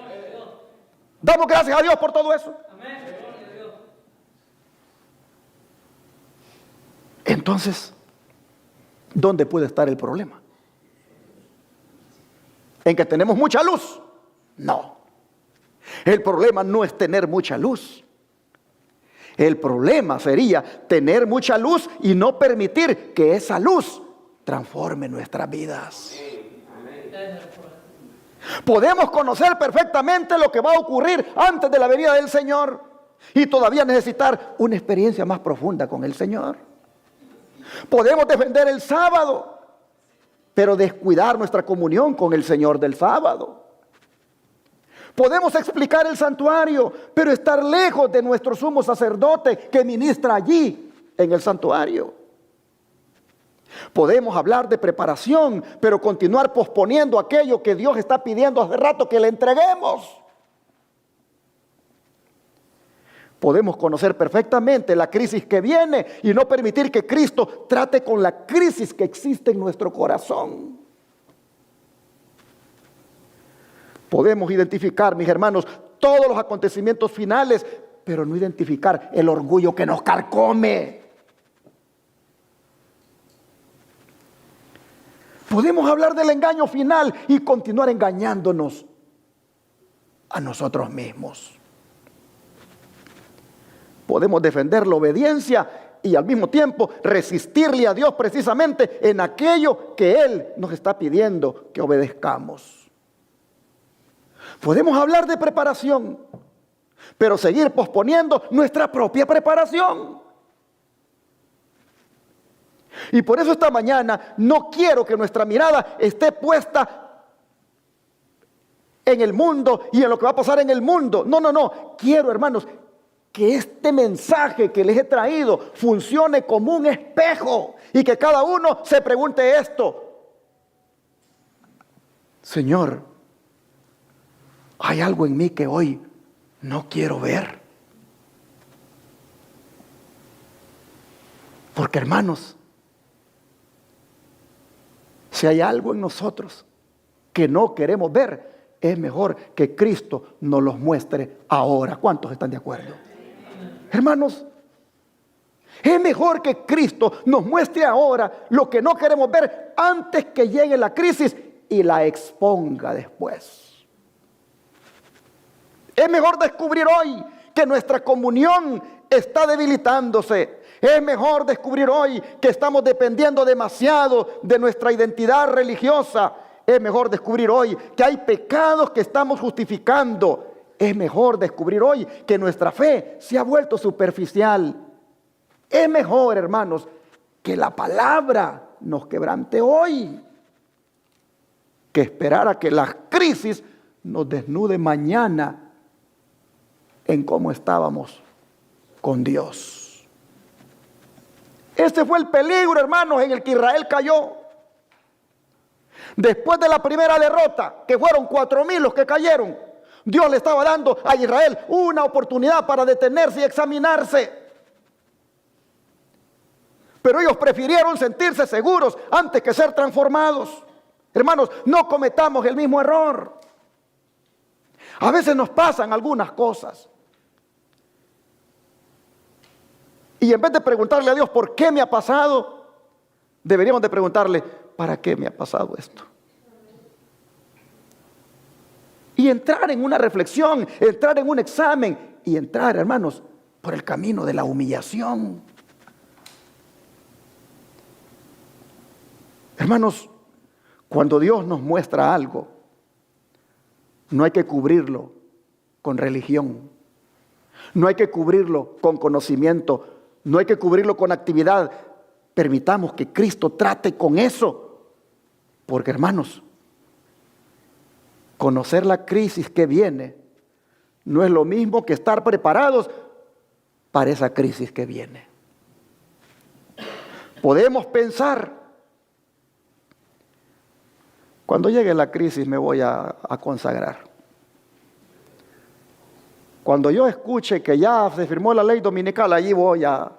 Damos gracias a Dios por todo eso. Amén. Entonces, ¿dónde puede estar el problema? ¿En que tenemos mucha luz? No. El problema no es tener mucha luz. El problema sería tener mucha luz y no permitir que esa luz transforme nuestras vidas. Podemos conocer perfectamente lo que va a ocurrir antes de la venida del Señor y todavía necesitar una experiencia más profunda con el Señor. Podemos defender el sábado, pero descuidar nuestra comunión con el Señor del sábado. Podemos explicar el santuario, pero estar lejos de nuestro sumo sacerdote que ministra allí en el santuario. Podemos hablar de preparación, pero continuar posponiendo aquello que Dios está pidiendo hace rato que le entreguemos. Podemos conocer perfectamente la crisis que viene y no permitir que Cristo trate con la crisis que existe en nuestro corazón. Podemos identificar, mis hermanos, todos los acontecimientos finales, pero no identificar el orgullo que nos carcome. Podemos hablar del engaño final y continuar engañándonos a nosotros mismos. Podemos defender la obediencia y al mismo tiempo resistirle a Dios precisamente en aquello que Él nos está pidiendo que obedezcamos. Podemos hablar de preparación, pero seguir posponiendo nuestra propia preparación. Y por eso esta mañana no quiero que nuestra mirada esté puesta en el mundo y en lo que va a pasar en el mundo. No. Quiero, hermanos, que este mensaje que les he traído funcione como un espejo y que cada uno se pregunte esto: Señor, ¿hay algo en mí que hoy no quiero ver? Porque, hermanos, si hay algo en nosotros que no queremos ver, es mejor que Cristo nos los muestre ahora. ¿Cuántos están de acuerdo? Hermanos, es mejor que Cristo nos muestre ahora lo que no queremos ver antes que llegue la crisis y la exponga después. Es mejor descubrir hoy que nuestra comunión está debilitándose. Es mejor descubrir hoy que estamos dependiendo demasiado de nuestra identidad religiosa. Es mejor descubrir hoy que hay pecados que estamos justificando. Es mejor descubrir hoy que nuestra fe se ha vuelto superficial. Es mejor, hermanos, que la palabra nos quebrante hoy que esperar a que la crisis nos desnude mañana en cómo estábamos con Dios. Ese fue el peligro, hermanos, en el que Israel cayó. Después de la primera derrota, que fueron 4,000 los que cayeron, Dios le estaba dando a Israel una oportunidad para detenerse y examinarse. Pero ellos prefirieron sentirse seguros antes que ser transformados. Hermanos, no cometamos el mismo error. A veces nos pasan algunas cosas. Y en vez de preguntarle a Dios por qué me ha pasado, deberíamos de preguntarle, ¿para qué me ha pasado esto? Y entrar en una reflexión, entrar en un examen y entrar, hermanos, por el camino de la humillación. Hermanos, cuando Dios nos muestra algo, no hay que cubrirlo con religión, no hay que cubrirlo con conocimiento, no hay que cubrirlo con actividad. Permitamos que Cristo trate con eso. Porque, hermanos, conocer la crisis que viene no es lo mismo que estar preparados para esa crisis que viene. Podemos pensar, cuando llegue la crisis me voy a consagrar. Cuando yo escuche que ya se firmó la ley dominical, allí voy a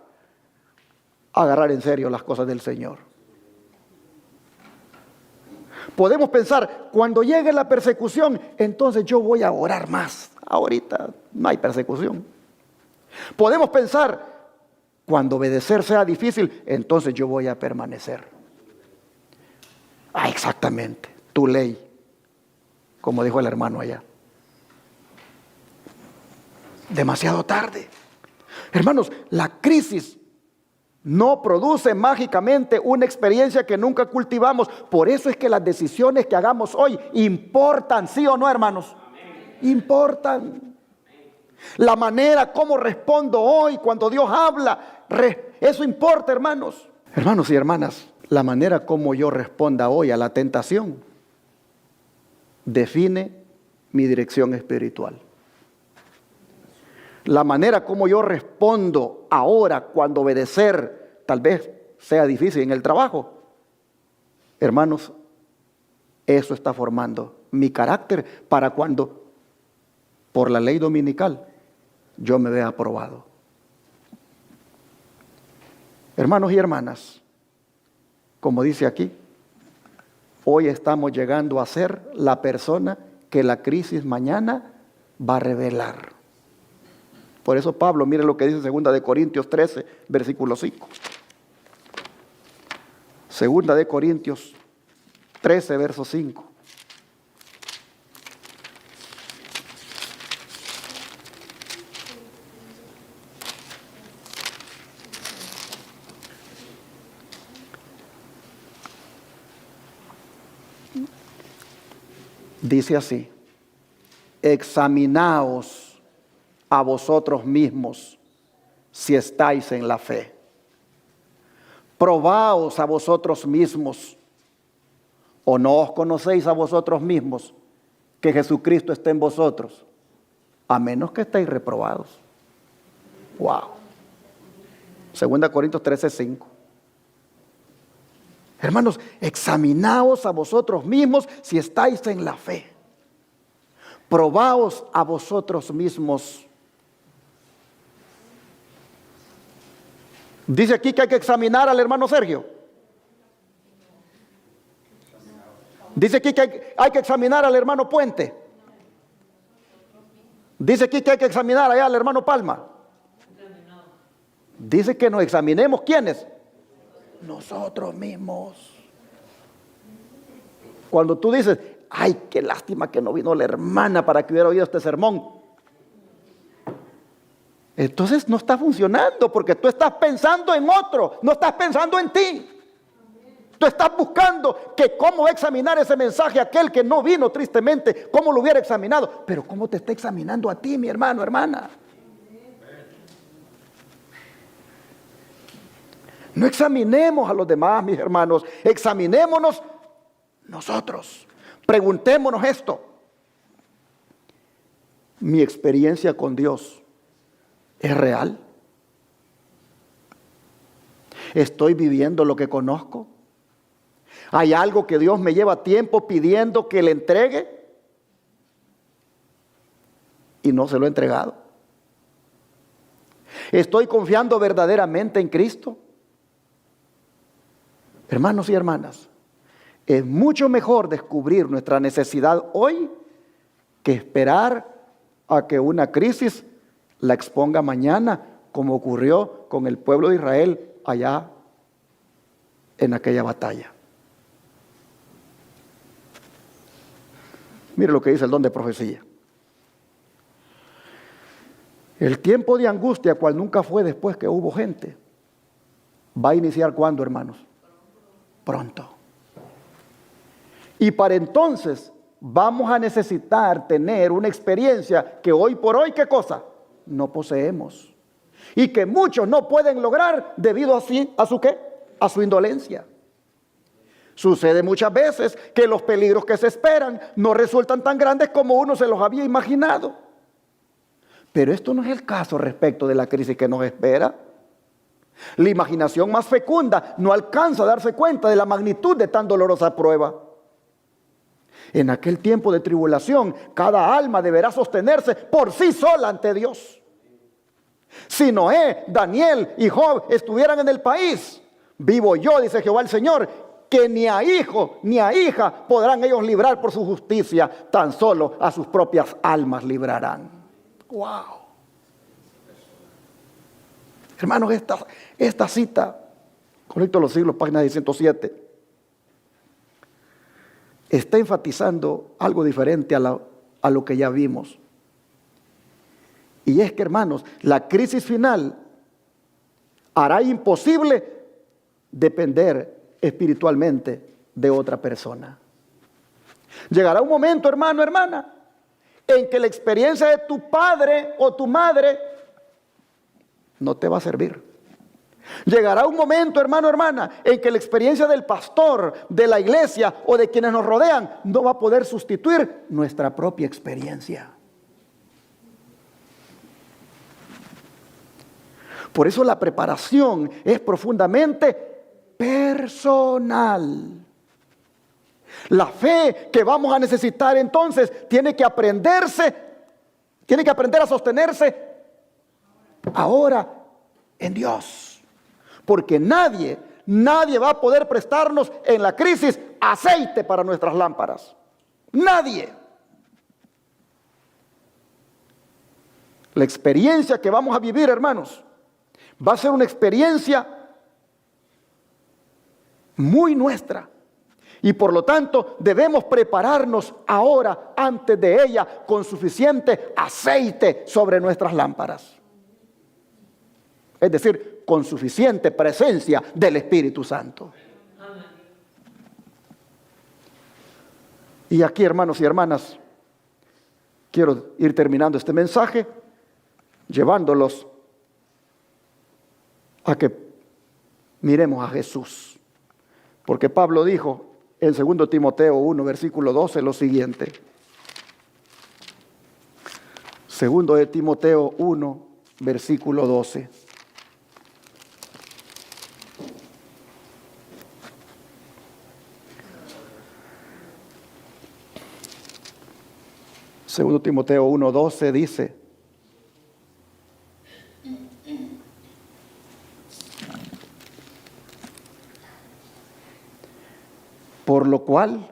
agarrar en serio las cosas del Señor. Podemos pensar, cuando llegue la persecución, entonces yo voy a orar más. Ahorita no hay persecución. Podemos pensar, cuando obedecer sea difícil, entonces yo voy a permanecer. Exactamente, tu ley, como dijo el hermano allá. Demasiado tarde. Hermanos, la crisis no produce mágicamente una experiencia que nunca cultivamos. Por eso es que las decisiones que hagamos hoy importan, ¿sí o no, hermanos? Amén. Importan. La manera como respondo hoy cuando Dios habla, eso importa, hermanos. Hermanos y hermanas, la manera como yo responda hoy a la tentación define mi dirección espiritual. La manera como yo respondo ahora cuando obedecer tal vez sea difícil en el trabajo. Hermanos, eso está formando mi carácter para cuando, por la ley dominical, yo me vea aprobado. Hermanos y hermanas, como dice aquí, hoy estamos llegando a ser la persona que la crisis mañana va a revelar. Por eso Pablo, mire lo que dice 2 Corintios 13, versículo 5. 2 Corintios 13, verso 5. Dice así: examinaos a vosotros mismos si estáis en la fe. Probaos a vosotros mismos, o no os conocéis a vosotros mismos que Jesucristo está en vosotros, a menos que estéis reprobados. Wow. 2 Corintios 13, 5. Hermanos, examinaos a vosotros mismos si estáis en la fe. Probaos a vosotros mismos. Dice aquí que hay que examinar al hermano Sergio. Dice aquí que hay que examinar al hermano Puente. Dice aquí que hay que examinar allá al hermano Palma. Dice que nos examinemos. ¿Quiénes? Nosotros mismos. Cuando tú dices, ay, qué lástima que no vino la hermana para que hubiera oído este sermón, entonces no está funcionando, porque tú estás pensando en otro, no estás pensando en ti. Tú estás buscando que cómo va a examinar ese mensaje aquel que no vino tristemente, cómo lo hubiera examinado. Pero cómo te está examinando a ti, mi hermano, hermana. No examinemos a los demás, mis hermanos. Examinémonos nosotros. Preguntémonos esto: ¿mi experiencia con Dios es real? ¿Estoy viviendo lo que conozco? ¿Hay algo que Dios me lleva tiempo pidiendo que le entregue y no se lo he entregado? ¿Estoy confiando verdaderamente en Cristo? Hermanos y hermanas, es mucho mejor descubrir nuestra necesidad hoy que esperar a que una crisis la exponga mañana, como ocurrió con el pueblo de Israel allá en aquella batalla. Mire lo que dice el don de profecía. El tiempo de angustia, cual nunca fue después que hubo gente, va a iniciar ¿cuándo, hermanos? Pronto. Y para entonces vamos a necesitar tener una experiencia que hoy por hoy, ¿qué cosa? No poseemos. Y que muchos no pueden lograr debido a su ¿qué? A su indolencia. Sucede muchas veces que los peligros que se esperan no resultan tan grandes como uno se los había imaginado. Pero esto no es el caso respecto de la crisis que nos espera. La imaginación más fecunda no alcanza a darse cuenta de la magnitud de tan dolorosa prueba. En aquel tiempo de tribulación, cada alma deberá sostenerse por sí sola ante Dios. Si Noé, Daniel y Job estuvieran en el país, vivo yo, dice Jehová el Señor, que ni a hijo ni a hija podrán ellos librar por su justicia, tan solo a sus propias almas librarán. ¡Wow! Hermanos, esta cita, Colecto de los Siglos, página 107, está enfatizando algo diferente a lo que ya vimos. Y es que, hermanos, la crisis final hará imposible depender espiritualmente de otra persona. Llegará un momento, hermano, hermana, en que la experiencia de tu padre o tu madre no te va a servir. Llegará un momento, hermano, hermana, en que la experiencia del pastor, de la iglesia o de quienes nos rodean no va a poder sustituir nuestra propia experiencia. Por eso la preparación es profundamente personal. La fe que vamos a necesitar entonces tiene que aprender a sostenerse ahora en Dios. Porque nadie va a poder prestarnos en la crisis aceite para nuestras lámparas. Nadie. La experiencia que vamos a vivir, hermanos, va a ser una experiencia muy nuestra. Y por lo tanto debemos prepararnos ahora antes de ella con suficiente aceite sobre nuestras lámparas. Es decir, con suficiente presencia del Espíritu Santo. Y aquí, hermanos y hermanas, quiero ir terminando este mensaje, llevándolos a que miremos a Jesús. Porque Pablo dijo en 2 Timoteo 1, versículo 12, lo siguiente. 2 de Timoteo 1, versículo 12. Segundo Timoteo 1:12 dice: por lo cual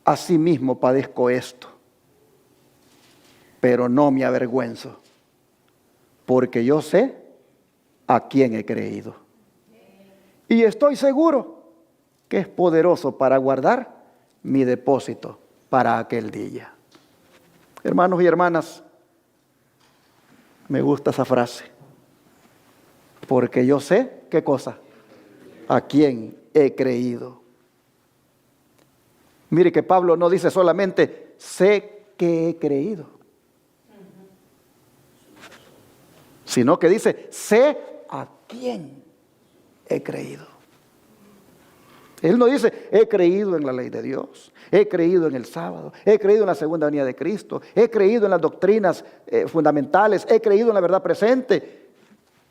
asimismo padezco esto, pero no me avergüenzo, porque yo sé a quién he creído. Y estoy seguro que es poderoso para guardar mi depósito para aquel día. Hermanos y hermanas, me gusta esa frase, porque yo sé, ¿qué cosa? A quién he creído. Mire que Pablo no dice solamente sé que he creído, sino que dice sé a quién he creído. Él no dice he creído en la ley de Dios, he creído en el sábado, he creído en la segunda venida de Cristo, he creído en las doctrinas fundamentales, he creído en la verdad presente,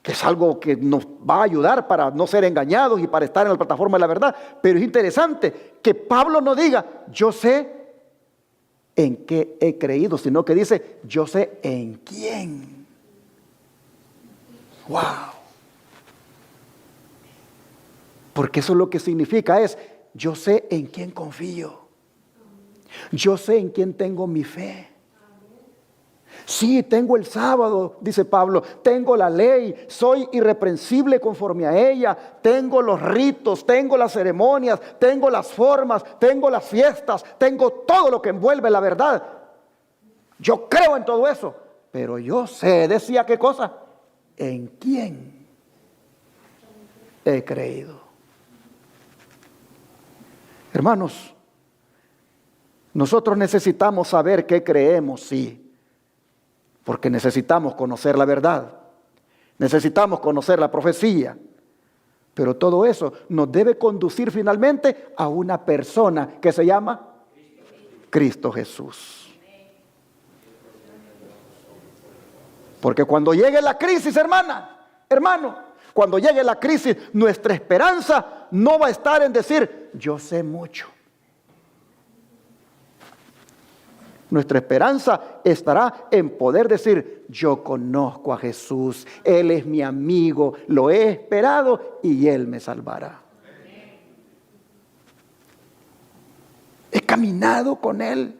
que es algo que nos va a ayudar para no ser engañados y para estar en la plataforma de la verdad. Pero es interesante que Pablo no diga yo sé en qué he creído, sino que dice yo sé en quién. ¡Wow! Porque eso lo que significa es yo sé en quién confío, yo sé en quién tengo mi fe. Sí, tengo el sábado, dice Pablo, tengo la ley, soy irreprensible conforme a ella, tengo los ritos, tengo las ceremonias, tengo las formas, tengo las fiestas, tengo todo lo que envuelve la verdad. Yo creo en todo eso, pero yo sé, decía qué cosa, en quién he creído. Hermanos, nosotros necesitamos saber qué creemos, sí. Porque necesitamos conocer la verdad, necesitamos conocer la profecía, pero todo eso nos debe conducir finalmente a una persona que se llama Cristo Jesús. Porque cuando llegue la crisis, hermano, cuando llegue la crisis, nuestra esperanza no va a estar en decir yo sé mucho. Nuestra esperanza estará en poder decir yo conozco a Jesús, Él es mi amigo, lo he esperado y Él me salvará. He caminado con Él,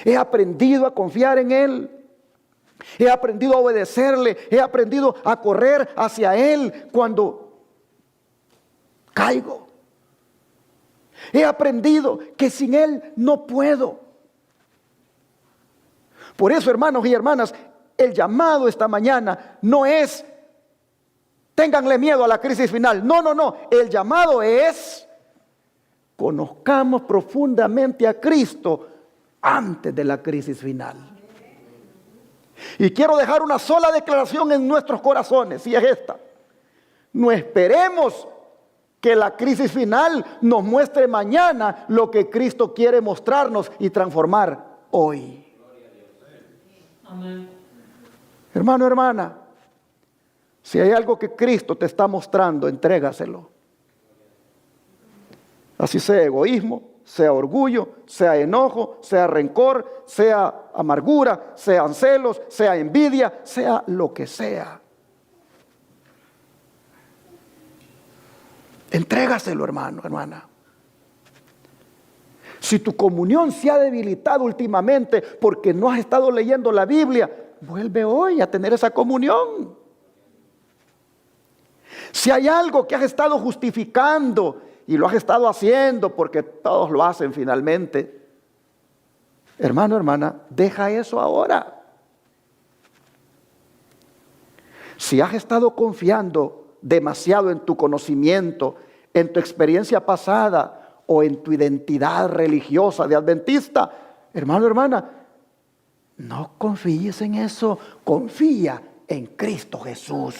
he aprendido a confiar en Él, he aprendido a obedecerle, he aprendido a correr hacia Él cuando caigo. He aprendido que sin Él no puedo. Por eso, hermanos y hermanas, el llamado esta mañana no es ténganle miedo a la crisis final. No. El llamado es conozcamos profundamente a Cristo antes de la crisis final. Y quiero dejar una sola declaración en nuestros corazones, y es esta. No esperemos que la crisis final nos muestre mañana lo que Cristo quiere mostrarnos y transformar hoy. Amén. Hermano, hermana, si hay algo que Cristo te está mostrando, entrégaselo. Así sea egoísmo, sea orgullo, sea enojo, sea rencor, sea amargura, sean celos, sea envidia, sea lo que sea. Entrégaselo, hermano, hermana. Si tu comunión se ha debilitado últimamente porque no has estado leyendo la Biblia, vuelve hoy a tener esa comunión. Si hay algo que has estado justificando y lo has estado haciendo porque todos lo hacen finalmente, hermano, hermana, deja eso ahora. Si has estado confiando demasiado en tu conocimiento, en tu experiencia pasada o en tu identidad religiosa de adventista, hermano, hermana, no confíes en eso, confía en Cristo Jesús.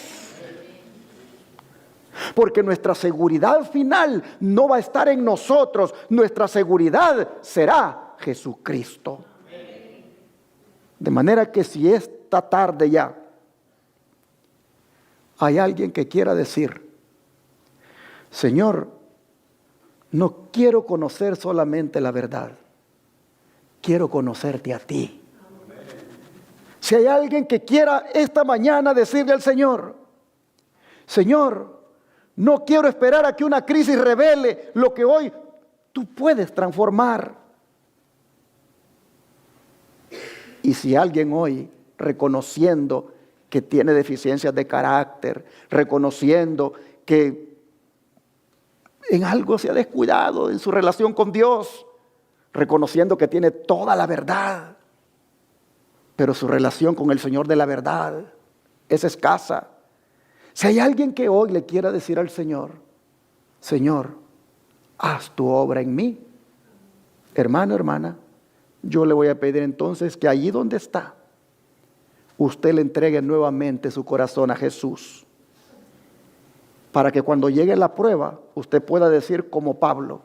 Porque nuestra seguridad final no va a estar en nosotros, nuestra seguridad será Jesucristo. De manera que si esta tarde ya hay alguien que quiera decir, Señor, no quiero conocer solamente la verdad, quiero conocerte a ti. Si hay alguien que quiera esta mañana decirle al Señor, Señor, no quiero esperar a que una crisis revele lo que hoy tú puedes transformar. Y si alguien hoy, reconociendo que tiene deficiencias de carácter, reconociendo que en algo se ha descuidado en su relación con Dios, reconociendo que tiene toda la verdad, pero su relación con el Señor de la verdad es escasa. Si hay alguien que hoy le quiera decir al Señor, Señor, haz tu obra en mí, hermano, hermana, yo le voy a pedir entonces que allí donde está, usted le entregue nuevamente su corazón a Jesús, para que cuando llegue la prueba, usted pueda decir como Pablo,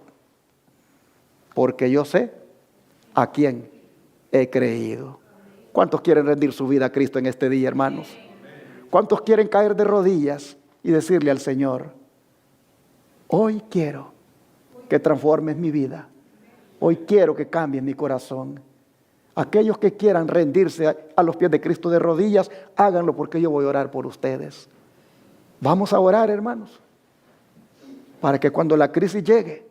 porque yo sé a quién he creído. ¿Cuántos quieren rendir su vida a Cristo en este día, hermanos? ¿Cuántos quieren caer de rodillas y decirle al Señor, hoy quiero que transformes mi vida, hoy quiero que cambies mi corazón? Aquellos que quieran rendirse a los pies de Cristo de rodillas, háganlo, porque yo voy a orar por ustedes. Vamos a orar, hermanos, para que cuando la crisis llegue,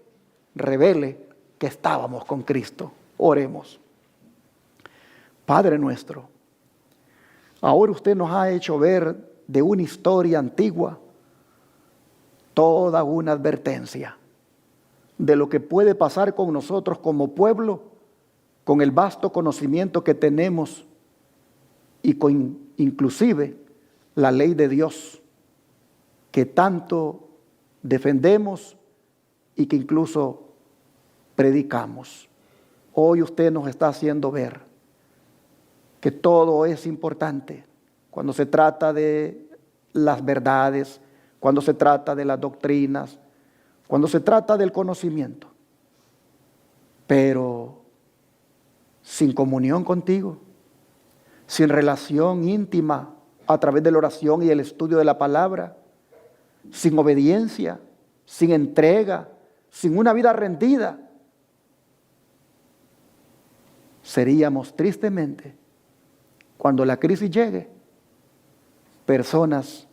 revele que estábamos con Cristo. Oremos. Padre nuestro, ahora usted nos ha hecho ver de una historia antigua toda una advertencia de lo que puede pasar con nosotros como pueblo, con el vasto conocimiento que tenemos y con inclusive la ley de Dios que tanto defendemos y que incluso predicamos. Hoy usted nos está haciendo ver que todo es importante cuando se trata de las verdades, cuando se trata de las doctrinas, cuando se trata del conocimiento. Pero sin comunión contigo, sin relación íntima a través de la oración y el estudio de la palabra, sin obediencia, sin entrega, sin una vida rendida, seríamos tristemente, cuando la crisis llegue, personas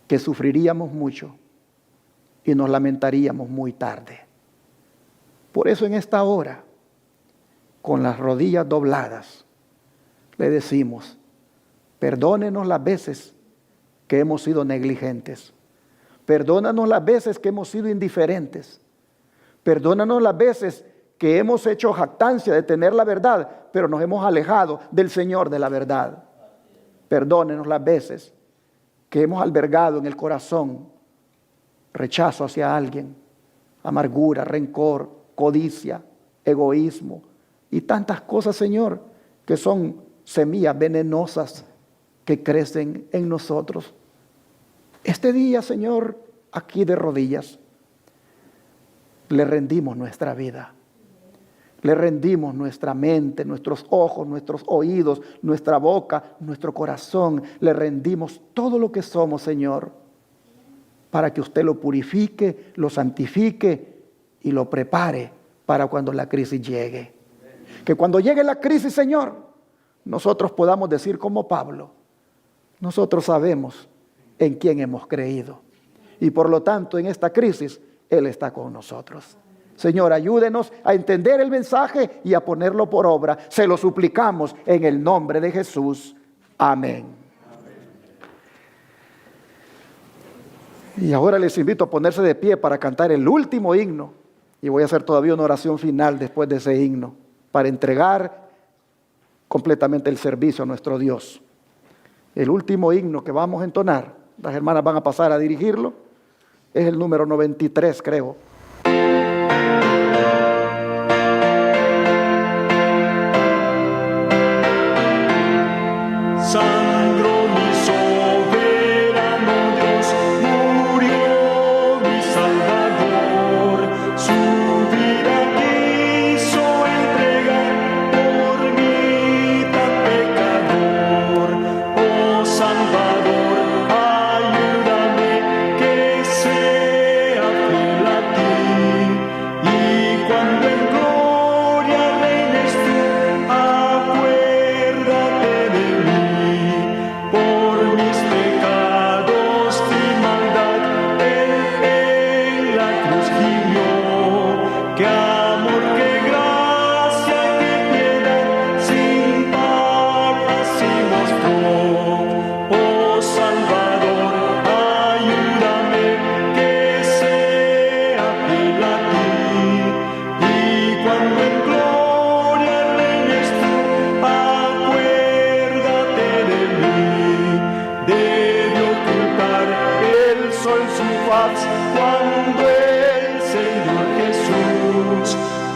que sufriríamos mucho y nos lamentaríamos muy tarde. Por eso en esta hora, con las rodillas dobladas, le decimos, perdónenos las veces que hemos sido negligentes, perdónanos las veces que hemos sido indiferentes, perdónanos las veces que hemos hecho jactancia de tener la verdad, pero nos hemos alejado del Señor de la verdad. Perdónenos las veces que hemos albergado en el corazón rechazo hacia alguien, amargura, rencor, codicia, egoísmo y tantas cosas, Señor, que son semillas venenosas que crecen en nosotros. Este día, Señor, aquí de rodillas, le rendimos nuestra vida. Le rendimos nuestra mente, nuestros ojos, nuestros oídos, nuestra boca, nuestro corazón. Le rendimos todo lo que somos, Señor, para que usted lo purifique, lo santifique y lo prepare para cuando la crisis llegue. Que cuando llegue la crisis, Señor, nosotros podamos decir como Pablo, nosotros sabemos en quién hemos creído. Y por lo tanto, en esta crisis, Él está con nosotros. Señor, ayúdenos a entender el mensaje y a ponerlo por obra. Se lo suplicamos en el nombre de Jesús. Amén. Y ahora les invito a ponerse de pie para cantar el último himno. Y voy a hacer todavía una oración final después de ese himno, para entregar completamente el servicio a nuestro Dios. El último himno que vamos a entonar, las hermanas van a pasar a dirigirlo, es el número 93, creo. Sangró mi soberano Dios, murió mi Salvador, su vida quiso entregar por mí tan pecador. Oh Salvador, ayúdame que sea fiel a ti, y cuando en gloria reines tú, acuérdate de mí. Por mis pecados y maldad, Él en la cruz gimió. Qué amor, qué gracia, qué piedad, sin par así mostró. Oh Salvador, ayúdame que sea fiel a ti, y cuando en gloria reines tú, acuérdate de mí. Debe ocultar el sol su faz cuando el Señor Jesús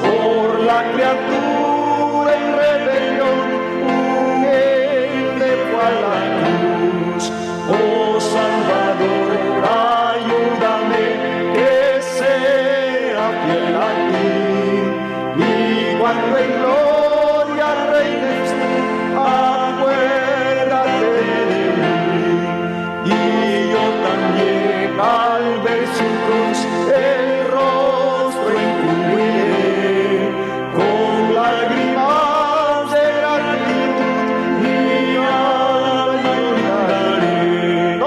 por la criatura en rebelión humilde fue a la cruz. Oh Salvador, ayúdame que sea fiel a ti, y cuando en gloria reines tú, acuérdate de mí. Y yo también al ver su cruz el rostro encubriré, con lágrimas de gratitud mi alma inundaré.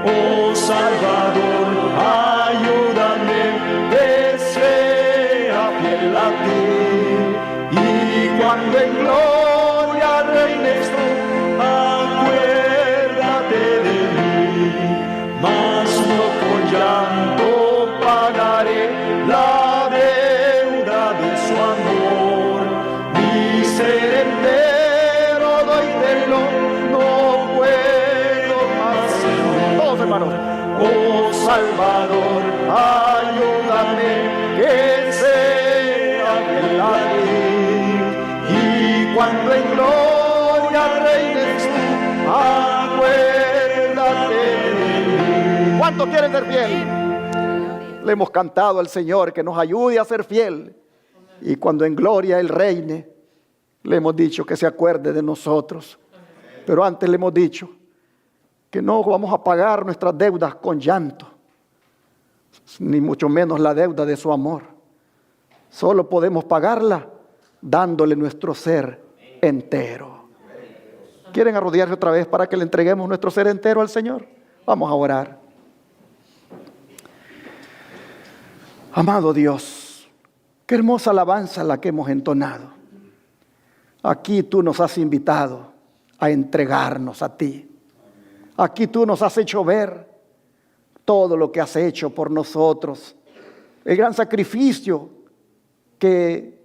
Oh Salvador, ayúdame que sea fiel a ti, y cuando en gloria reines tú, acuérdate de mí. Mas no con llanto pagaré la deuda de su amor. Mi ser entero doy de lo, no puedo más, Señor. Todos hermanos. Oh Salvador, ayúdame que sea fiel a ti, y cuando en gloria reines tú, acuérdate de mí. ¿Cuántos quieren ser fiel? Le hemos cantado al Señor que nos ayude a ser fiel. Y cuando en gloria Él reine, le hemos dicho que se acuerde de nosotros. Pero antes le hemos dicho que no vamos a pagar nuestras deudas con llanto, ni mucho menos la deuda de su amor. Solo podemos pagarla dándole nuestro ser entero. ¿Quieren arrodillarse otra vez para que le entreguemos nuestro ser entero al Señor? Vamos a orar. Amado Dios, qué hermosa alabanza la que hemos entonado. Aquí tú nos has invitado a entregarnos a ti. Aquí tú nos has hecho ver todo lo que has hecho por nosotros. El gran sacrificio que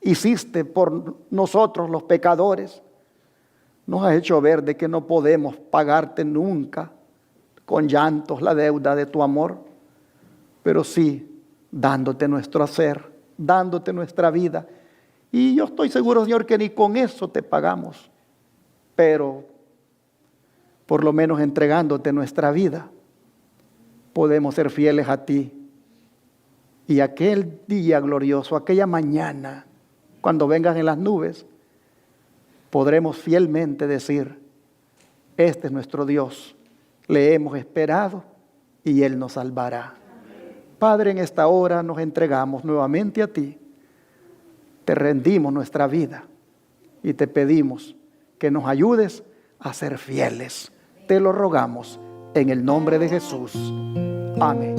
hiciste por nosotros los pecadores. Nos has hecho ver de que no podemos pagarte nunca con llantos la deuda de tu amor, pero sí dándote nuestro hacer, dándote nuestra vida. Y yo estoy seguro, Señor, que ni con eso te pagamos, pero por lo menos entregándote nuestra vida, podemos ser fieles a ti. Y aquel día glorioso, aquella mañana, cuando vengas en las nubes, podremos fielmente decir, este es nuestro Dios, le hemos esperado y Él nos salvará. Padre, en esta hora nos entregamos nuevamente a ti, te rendimos nuestra vida y te pedimos que nos ayudes a ser fieles. Te lo rogamos en el nombre de Jesús. Amén.